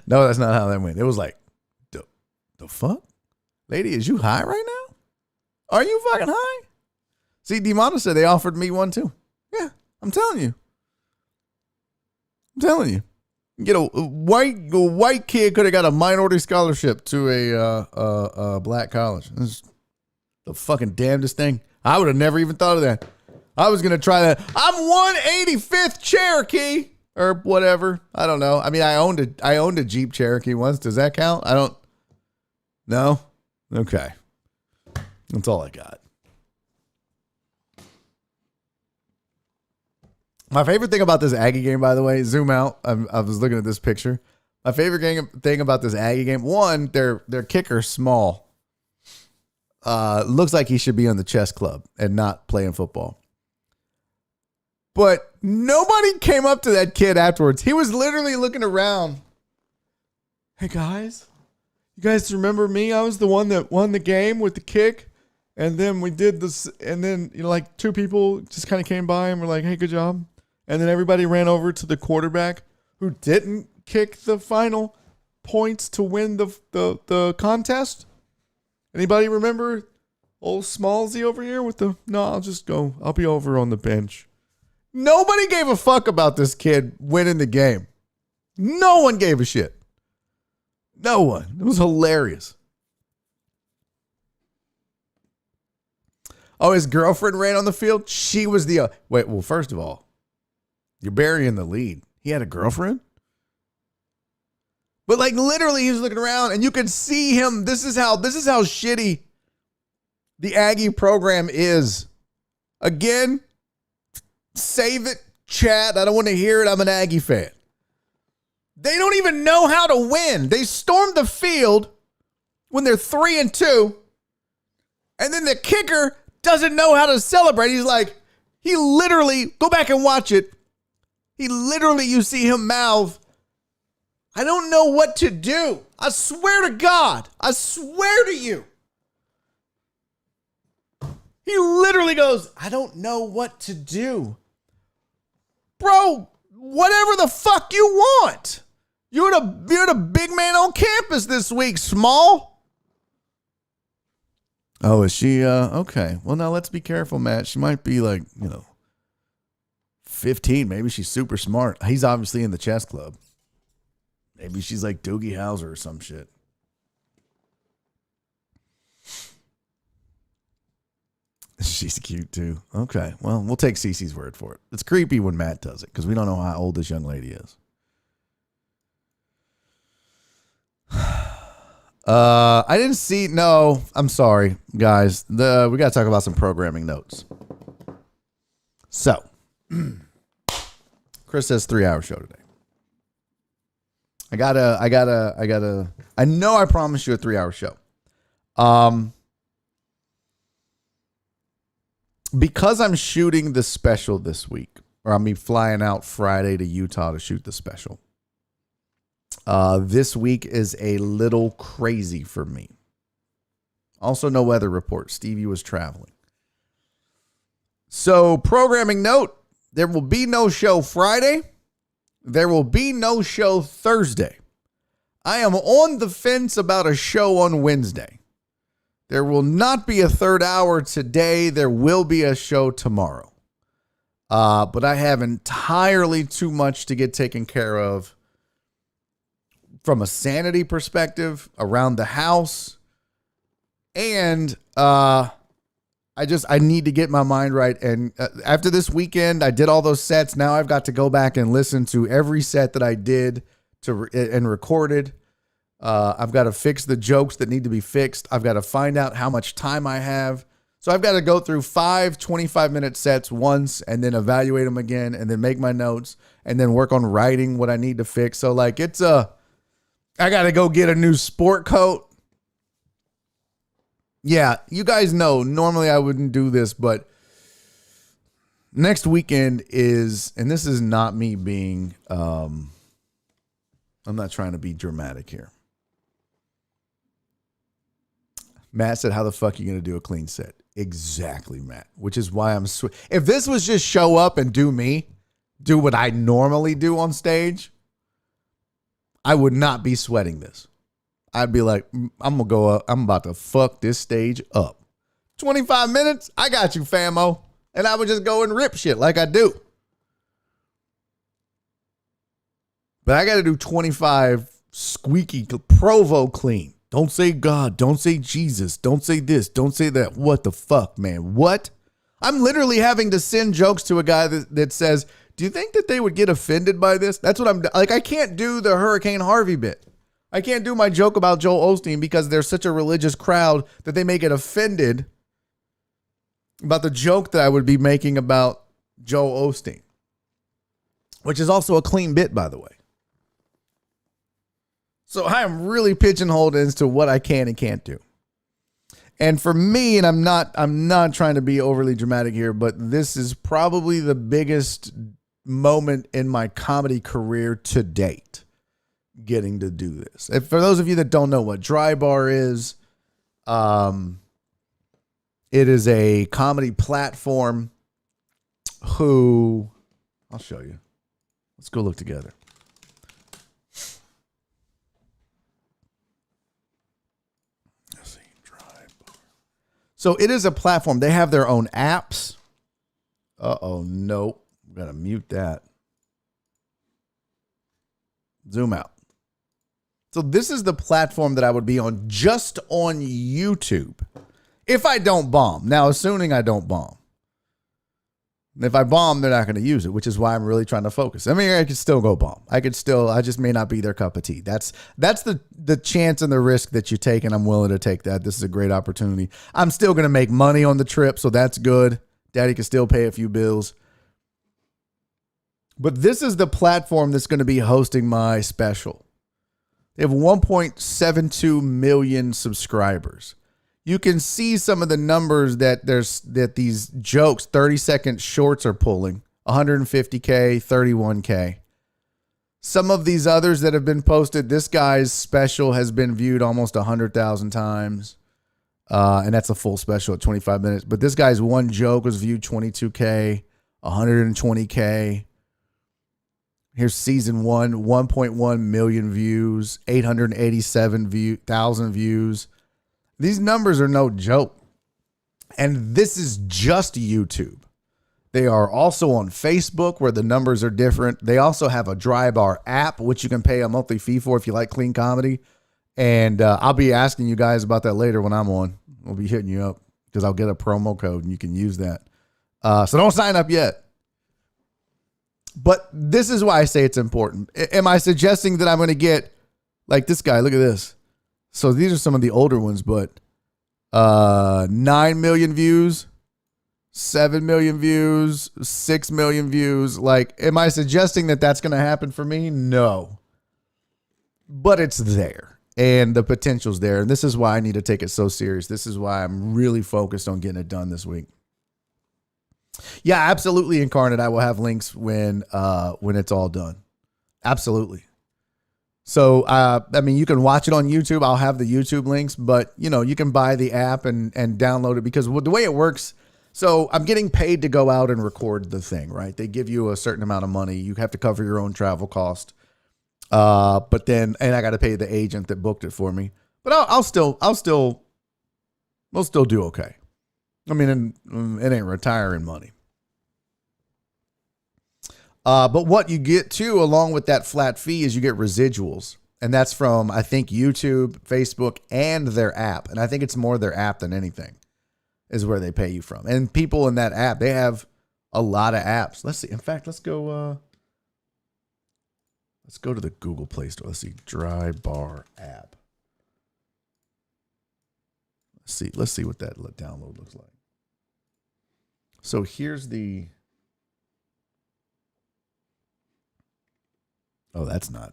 No, that's not how that went. It was like, the fuck? Lady, is you high right now? Are you fucking high? See, Dimano said they offered me one too. Yeah, I'm telling you. Get a white kid could have got a minority scholarship to a black college. This is the fucking damnedest thing. I would have never even thought of that. I was gonna try that. I'm 185th Cherokee or whatever. I don't know. I mean, I owned a Jeep Cherokee once. Does that count? I don't. No. Okay. That's all I got. My favorite thing about this Aggie game, by the way, zoom out. I was looking at this picture. My favorite thing about this Aggie game, one, their kicker's small. Looks like he should be on the chess club and not playing football. But nobody came up to that kid afterwards. He was literally looking around. Hey, guys. You guys remember me? I was the one that won the game with the kick. And then we did this. And then, like two people just kind of came by and were like, hey, good job. And then everybody ran over to the quarterback who didn't kick the final points to win the contest. Anybody remember old Smallsy over here with no, I'll just go. I'll be over on the bench. Nobody gave a fuck about this kid winning the game. No one gave a shit. No one. It was hilarious. Oh, his girlfriend ran on the field? She was the... Wait, well, first of all, you're burying the lead. He had a girlfriend? But like literally he was looking around and you could see him. This is how shitty the Aggie program is. Again, save it, chat. I don't want to hear it. I'm an Aggie fan. They don't even know how to win. They stormed the field when they're 3-2. And then the kicker doesn't know how to celebrate. He's like, he literally, go back and watch it. He literally, you see him mouth, I don't know what to do. I swear to God. I swear to you. He literally goes, I don't know what to do. Bro, whatever the fuck you want. You're the big man on campus this week, Small. Oh, is she? Okay. Well, now let's be careful, Matt. She might be like, 15. Maybe she's super smart. He's obviously in the chess club. Maybe she's like Doogie Howser or some shit. She's cute too. Okay. Well, we'll take Cece's word for it. It's creepy when Matt does it because we don't know how old this young lady is. I didn't see. No, I'm sorry, guys. We got to talk about some programming notes. So, Chris says 3-hour show today. I know I promised you a 3-hour show. Because I'm shooting the special this week, or I'm flying out Friday to Utah to shoot the special. This week is a little crazy for me. Also, no weather report. Stevie was traveling. So, programming note, there will be no show Friday. There will be no show Thursday. I am on the fence about a show on Wednesday. There will not be a third hour today. There will be a show tomorrow. But I have entirely too much to get taken care of from a sanity perspective around the house. And I need to get my mind right. And after this weekend, I did all those sets. Now I've got to go back and listen to every set that I did and recorded. I've got to fix the jokes that need to be fixed. I've got to find out how much time I have. So I've got to go through 5 25-minute sets once and then evaluate them again and then make my notes and then work on writing what I need to fix. So like I got to go get a new sport coat. Yeah, you guys know normally I wouldn't do this, but next weekend is, and this is not me being, I'm not trying to be dramatic here. Matt said, how the fuck are you going to do a clean set? Exactly, Matt, which is why I'm if this was just show up and do what I normally do on stage, I would not be sweating this. I'd be like, I'm about to fuck this stage up. 25 minutes, I got you, famo. And I would just go and rip shit like I do. But I got to do 25 squeaky Provo clean. Don't say God. Don't say Jesus. Don't say this. Don't say that. What the fuck, man? What? I'm literally having to send jokes to a guy that says, do you think that they would get offended by this? That's what I'm like. I can't do the Hurricane Harvey bit. I can't do my joke about Joel Osteen because there's such a religious crowd that they may get offended about the joke that I would be making about Joel Osteen, which is also a clean bit, by the way. So I am really pigeonholed as to what I can and can't do. And for me, and I'm not trying to be overly dramatic here, but this is probably the biggest moment in my comedy career to date, getting to do this. And for those of you that don't know what Dry Bar is, it is a comedy platform who, I'll show you. Let's go look together. So it is a platform. They have their own apps. Uh-oh, nope. Got to mute that. Zoom out. So this is the platform that I would be on just on YouTube if I don't bomb. Now, assuming I don't bomb. If I bomb, they're not going to use it, which is why I'm really trying to focus. I mean, I could still go bomb. I just may not be their cup of tea. That's the chance and the risk that you take, and I'm willing to take that. This is a great opportunity. I'm still going to make money on the trip, so that's good. Daddy can still pay a few bills. But this is the platform that's going to be hosting my special. They have 1.72 million subscribers. You can see some of the numbers that these jokes, 30-second shorts are pulling. 150K, 31K. Some of these others that have been posted, this guy's special has been viewed almost 100,000 times. And that's a full special at 25 minutes. But this guy's one joke was viewed 22K, 120K. Here's season 1, 1.1 million views, 887,000 views. These numbers are no joke. And this is just YouTube. They are also on Facebook where the numbers are different. They also have a Dry Bar app, which you can pay a monthly fee for if you like clean comedy. And I'll be asking you guys about that later when I'm on. I'll be hitting you up because I'll get a promo code and you can use that. So don't sign up yet. But this is why I say it's important. Am I suggesting that I'm going to get like this guy? Look at this. So these are some of the older ones, but 9 million views, 7 million views, 6 million views. Like, am I suggesting that that's going to happen for me? No. But it's there and the potential's there. And this is why I need to take it so serious. This is why I'm really focused on getting it done this week. Yeah, absolutely, Incarnate. I will have links when it's all done. Absolutely. So, I mean, you can watch it on YouTube. I'll have the YouTube links, but, you know, you can buy the app and download it because the way it works, So I'm getting paid to go out and record the thing, right? They give you a certain amount of money. You have to cover your own travel cost. But then, and I got to pay the agent that booked it for me. But we'll still do okay. I mean, it ain't retiring money. But what you get too, along with that flat fee, is you get residuals. And that's from, I think, YouTube, Facebook, and their app. And I think it's more their app than anything is where they pay you from. And people in that app, they have a lot of apps. Let's see. In fact, let's go to the Google Play Store. Let's see. Dry Bar app. Let's see what that download looks like. So here's the... Oh, that's a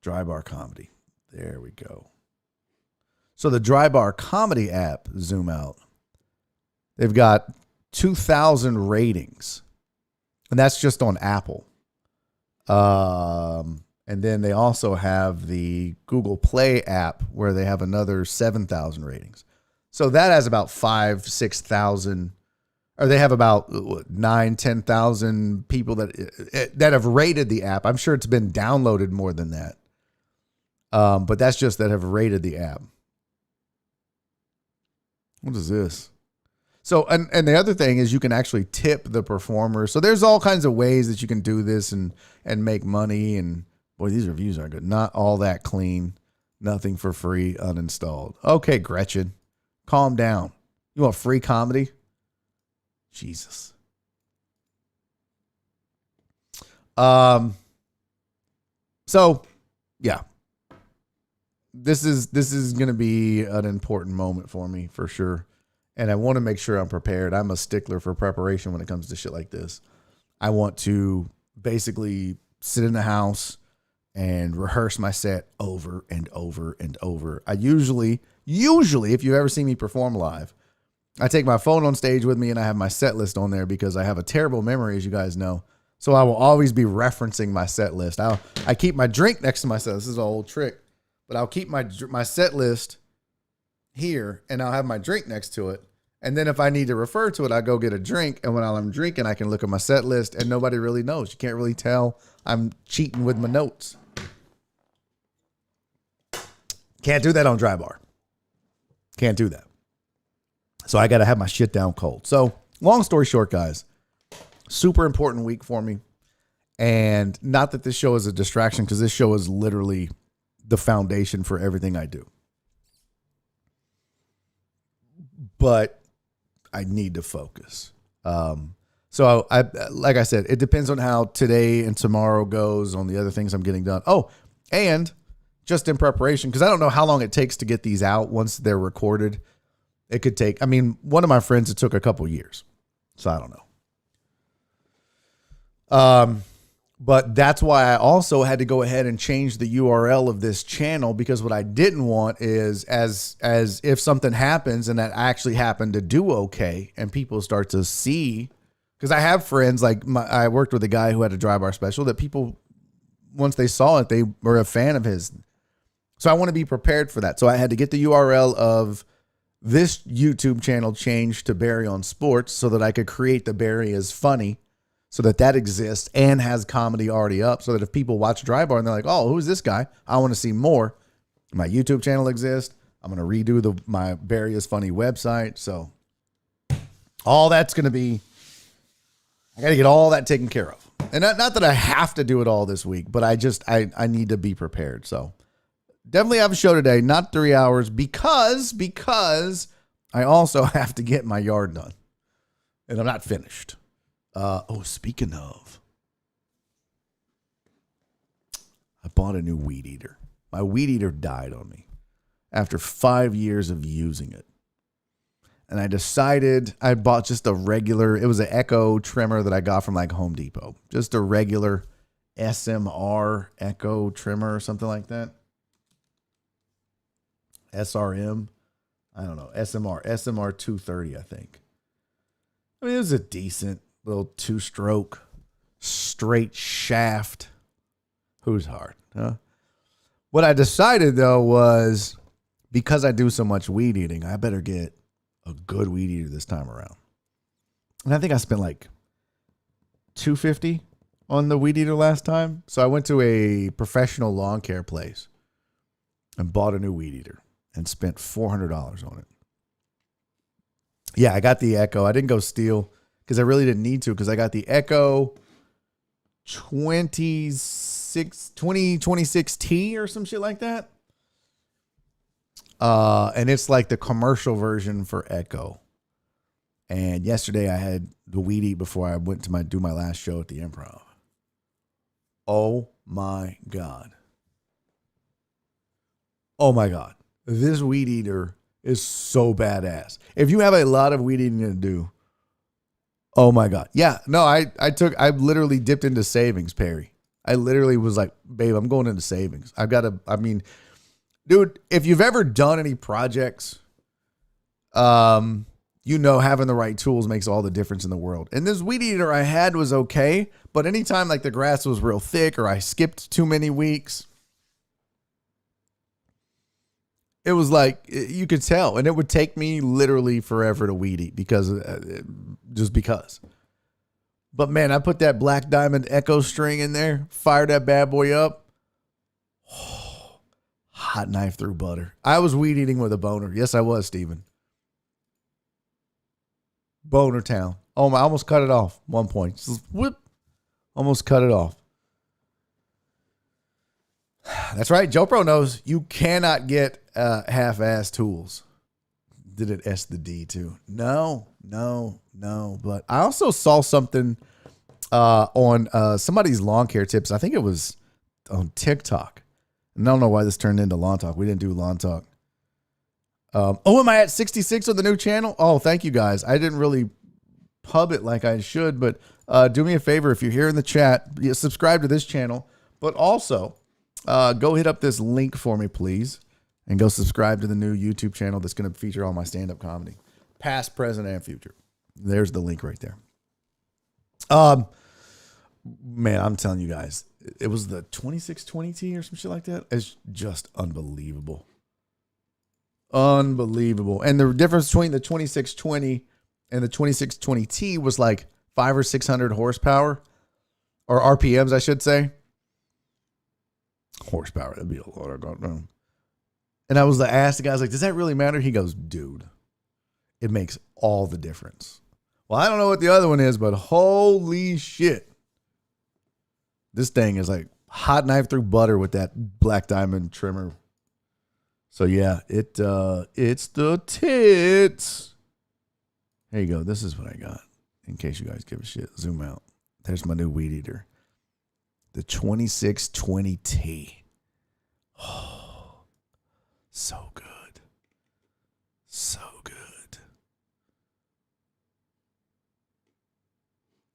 Dry Bar Comedy. There we go. So the Dry Bar Comedy app, zoom out. They've got 2,000 ratings. And that's just on Apple. And then they also have the Google Play app where they have another 7,000 ratings. So that has about 6,000, or they have about 10,000 people that have rated the app. I'm sure it's been downloaded more than that. But that's just that have rated the app. What is this? So, and the other thing is you can actually tip the performer. So there's all kinds of ways that you can do this and make money. And boy, these reviews are good. Not all that clean. Nothing for free, uninstalled. Okay, Gretchen, calm down. You want free comedy? Jesus. So yeah, this is going to be an important moment for me for sure. And I want to make sure I'm prepared. I'm a stickler for preparation when it comes to shit like this. I want to basically sit in the house and rehearse my set over and over and over. I usually, if you've ever seen me perform live, I take my phone on stage with me and I have my set list on there because I have a terrible memory, as you guys know. So I will always be referencing my set list. I keep my drink next to my set. This is an old trick, but I'll keep my set list here and I'll have my drink next to it. And then if I need to refer to it, I go get a drink. And when I'm drinking, I can look at my set list and nobody really knows. You can't really tell I'm cheating with my notes. Can't do that on Dry Bar. Can't do that. So I got to have my shit down cold. So long story short, guys, super important week for me. And not that this show is a distraction, because this show is literally the foundation for everything I do. But I need to focus. So I, like I said, it depends on how today and tomorrow goes on the other things I'm getting done. Oh, and just in preparation, because I don't know how long it takes to get these out once they're recorded. It could take, I mean, one of my friends, it took a couple years. So I don't know. But that's why I also had to go ahead and change the URL of this channel, because what I didn't want is as if something happens and that actually happened to do okay and people start to see, because I have friends like I worked with a guy who had a Dry Bar special that people, once they saw it, they were a fan of his. So I want to be prepared for that. So I had to get the URL of this YouTube channel changed to Barry on Sports so that I could create the Barry is Funny, so that exists and has comedy already up, so that if people watch Dry Bar and they're like, oh, who's this guy? I want to see more. My YouTube channel exists. I'm going to redo my Barry is Funny website. So all that's going to be, I got to get all that taken care of. And not that I have to do it all this week, but I need to be prepared. So definitely have a show today, not 3 hours, because I also have to get my yard done and I'm not finished. Speaking of, I bought a new weed eater. My weed eater died on me after 5 years of using it. And I decided I bought just a regular, it was an Echo trimmer that I got from like Home Depot. Just a regular SMR Echo trimmer or something like that. SRM. I don't know. SMR 230, I think. I mean, it was a decent little 2-stroke straight shaft. Who's hard, huh? What I decided though was, because I do so much weed eating, I better get a good weed eater this time around. And I think I spent like $250 on the weed eater last time. So I went to a professional lawn care place and bought a new weed eater and spent $400 on it. Yeah, I got the Echo. I didn't go steal because I really didn't need to, because I got the Echo 2026T or some shit like that. And it's like the commercial version for Echo. And yesterday I had the weed eat before I went to do my last show at the Improv. Oh my God. Oh my God. This weed eater is so badass. If you have a lot of weed eating to do, oh my God. Yeah, no, I literally dipped into savings, Perry. I literally was like, babe, I'm going into savings. Dude, if you've ever done any projects, having the right tools makes all the difference in the world. And this weed eater I had was okay, but anytime like the grass was real thick or I skipped too many weeks, it was like, you could tell. And it would take me literally forever to weed eat because. But man, I put that Black Diamond Echo string in there, fired that bad boy up. Oh, hot knife through butter. I was weed eating with a boner. Yes, I was, Steven. Boner town. Oh my, I almost cut it off 1 point. Just whoop. Almost cut it off. That's right. Joe Pro knows you cannot get half-ass tools. Did it S the D too? No. But I also saw something on somebody's lawn care tips. I think it was on TikTok. And I don't know why this turned into lawn talk. We didn't do lawn talk. Am I at 66 on the new channel? Oh, thank you guys. I didn't really pub it like I should, but do me a favor. If you're here in the chat, subscribe to this channel, but also go hit up this link for me, please, and go subscribe to the new YouTube channel that's going to feature all my stand-up comedy, past, present, and future. There's the link right there. Man, I'm telling you guys, it was the 2620T or some shit like that. It's just unbelievable. Unbelievable. And the difference between the 2620 and the 2620T was like 500 or 600 horsepower, or RPMs, I should say. Horsepower, that'd be a lot. I don't know. And I asked the guy, I was like, does that really matter? He goes, dude, it makes all the difference. Well, I don't know what the other one is, but holy shit. This thing is like hot knife through butter with that Black Diamond trimmer. So yeah, it's the tits. There you go. This is what I got. In case you guys give a shit. Zoom out. There's my new weed eater. The 2620T. Oh, so good. So good.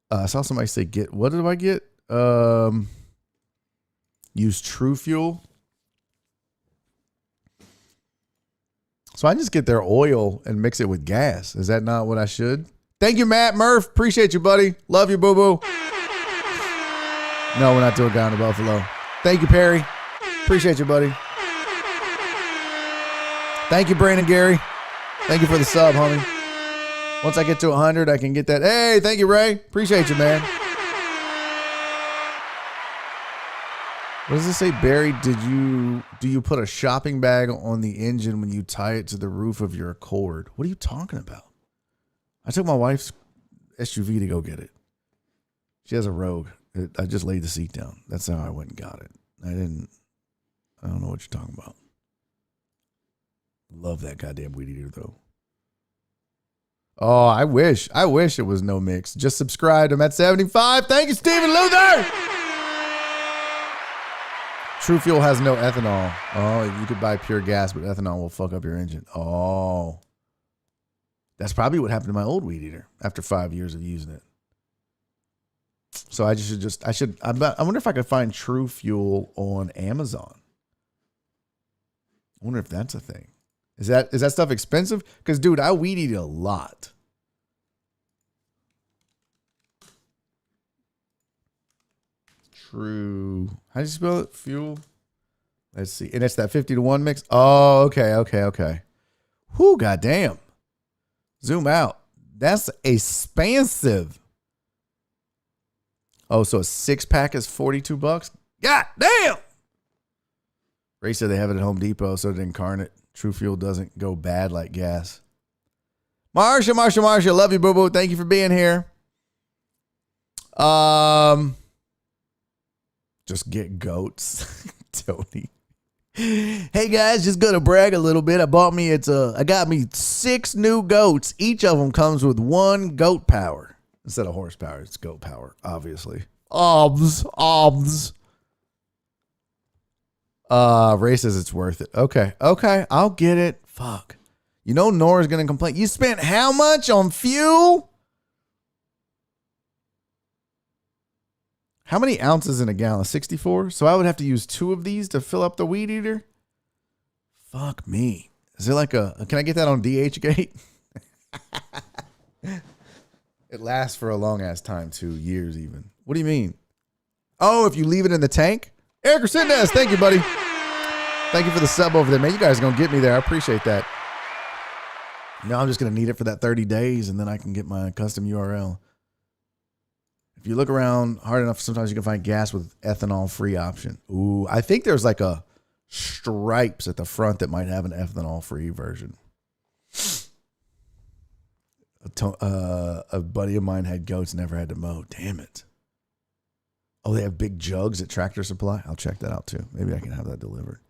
I saw somebody say, what did I get? Use True Fuel. So I just get their oil and mix it with gas. Is that not what I should? Thank you, Matt Murph. Appreciate you, buddy. Love you, boo-boo. No, we're not doing Guy in the Buffalo. Thank you, Perry. Appreciate you, buddy. Thank you, Brandon Gary. Thank you for the sub, homie. Once I get to 100, I can get that. Hey, thank you, Ray. Appreciate you, man. What does it say, Barry? Do you put a shopping bag on the engine when you tie it to the roof of your Accord? What are you talking about? I took my wife's SUV to go get it. She has a Rogue. I just laid the seat down. That's how I went and got it. I don't know what you're talking about. Love that goddamn weed eater, though. Oh, I wish it was no mix. Just subscribed. I'm at 75. Thank you, Stephen Luther. True Fuel has no ethanol. Oh, you could buy pure gas, but ethanol will fuck up your engine. Oh, that's probably what happened to my old weed eater after 5 years of using it. So I wonder if I could find True Fuel on Amazon. I wonder if that's a thing. Is that stuff expensive? Because, dude, I weed eat a lot. True. How do you spell it? Fuel. Let's see. And it's that 50-1 mix. Oh, okay. Whew, goddamn. Zoom out. That's expensive. Oh, so a 6-pack is $42? God damn! Ray said they have it at Home Depot, so it incarnate. True Fuel doesn't go bad like gas. Marsha, love you, boo-boo. Thank you for being here. Just get goats. Tony. Hey guys, just gonna brag a little bit. I got me 6 new goats. Each of them comes with 1 goat power. Instead of horsepower, it's goat power, obviously. Obs. Ray says it's worth it. Okay, I'll get it. Fuck. You know Nora's gonna complain. You spent how much on fuel? How many ounces in a gallon? 64? So I would have to use 2 of these to fill up the weed eater? Fuck me. Is there like can I get that on DH gate? It lasts for a long ass time, 2 years even. What do you mean? Oh, if you leave it in the tank? Eric Resendez, thank you, buddy. Thank you for the sub over there, man. You guys are going to get me there. I appreciate that. No, I'm just going to need it for that 30 days, and then I can get my custom URL. If you look around hard enough, sometimes you can find gas with ethanol-free option. Ooh, I think there's like a stripes at the front that might have an ethanol-free version. A buddy of mine had goats, never had to mow. Damn it. Oh, they have big jugs at Tractor Supply? I'll check that out too. Maybe I can have that delivered.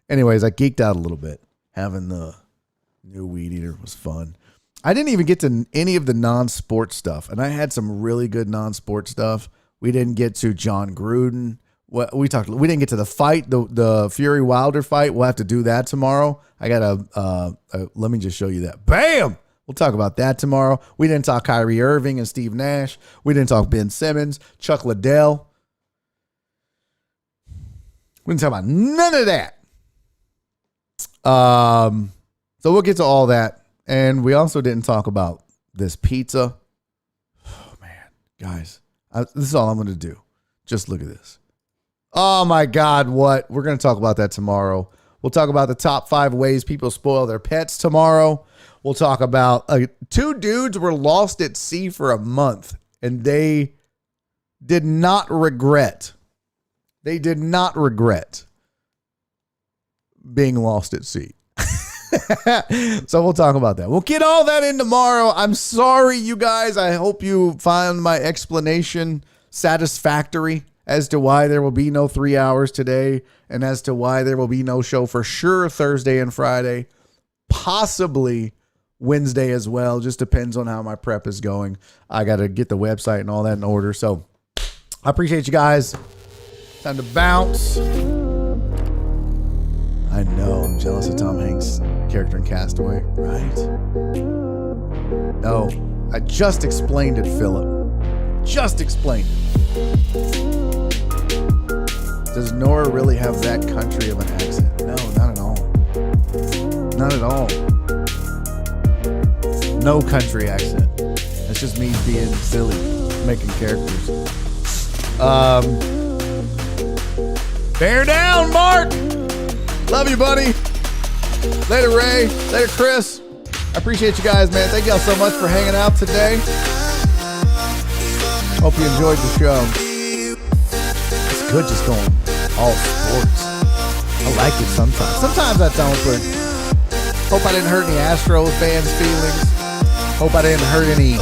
Anyways, I geeked out a little bit. Having the new weed eater was fun. I didn't even get to any of the non-sport stuff, and I had some really good non-sport stuff. We didn't get to John Gruden. We didn't get to the fight, the Fury Wilder fight. We'll have to do that tomorrow. I got let me just show you that. Bam! We'll talk about that tomorrow. We didn't talk Kyrie Irving and Steve Nash. We didn't talk Ben Simmons, Chuck Liddell. We didn't talk about none of that. So we'll get to all that. And we also didn't talk about this pizza. Oh, man. Guys, this is all I'm going to do. Just look at this. Oh, my God. What? We're going to talk about that tomorrow. We'll talk about the top 5 ways people spoil their pets tomorrow. We'll talk about 2 dudes were lost at sea for a month, and they did not regret. They did not regret being lost at sea. So we'll talk about that. We'll get all that in tomorrow. I'm sorry, you guys. I hope you find my explanation satisfactory as to why there will be no 3 hours today and as to why there will be no show for sure Thursday and Friday, possibly Wednesday as well. Just depends on how my prep is going. I got to get the website and all that in order. So I appreciate you guys. Time to bounce. I know I'm jealous of Tom Hanks' character in Castaway, right? No, I just explained it, Philip. Just explained it. Does Nora really have that country of an accent? No, not at all. Not at all. No country accent. That's just me being silly, making characters. Bear down, Mark! Love you, buddy. Later, Ray. Later, Chris. I appreciate you guys, man. Thank y'all so much for hanging out today. Hope you enjoyed the show. It's good just going all sports. I like it sometimes. Sometimes I don't, but hope I didn't hurt any Astros fans' feelings. Hope I didn't hurt any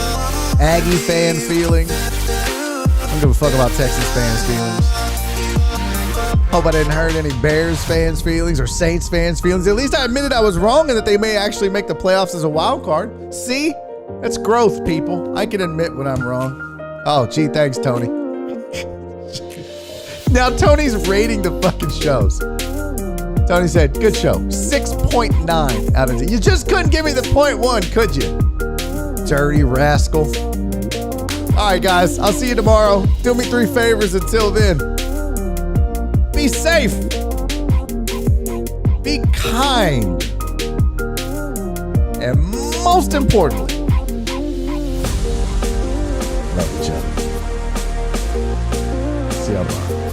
Aggie fan feelings. I don't give a fuck about Texas fans' feelings. Hope I didn't hurt any Bears fans' feelings or Saints fans' feelings. At least I admitted I was wrong and that they may actually make the playoffs as a wild card. See? That's growth, people. I can admit when I'm wrong. Oh, gee, thanks, Tony. Now, Tony's rating the fucking shows. Tony said, good show. 6.9 out of 10. You just couldn't give me the 0.1, could you? Dirty rascal. All right, guys. I'll see you tomorrow. Do me 3 favors until then. Be safe. Be kind. And most importantly, love each other. See y'all tomorrow.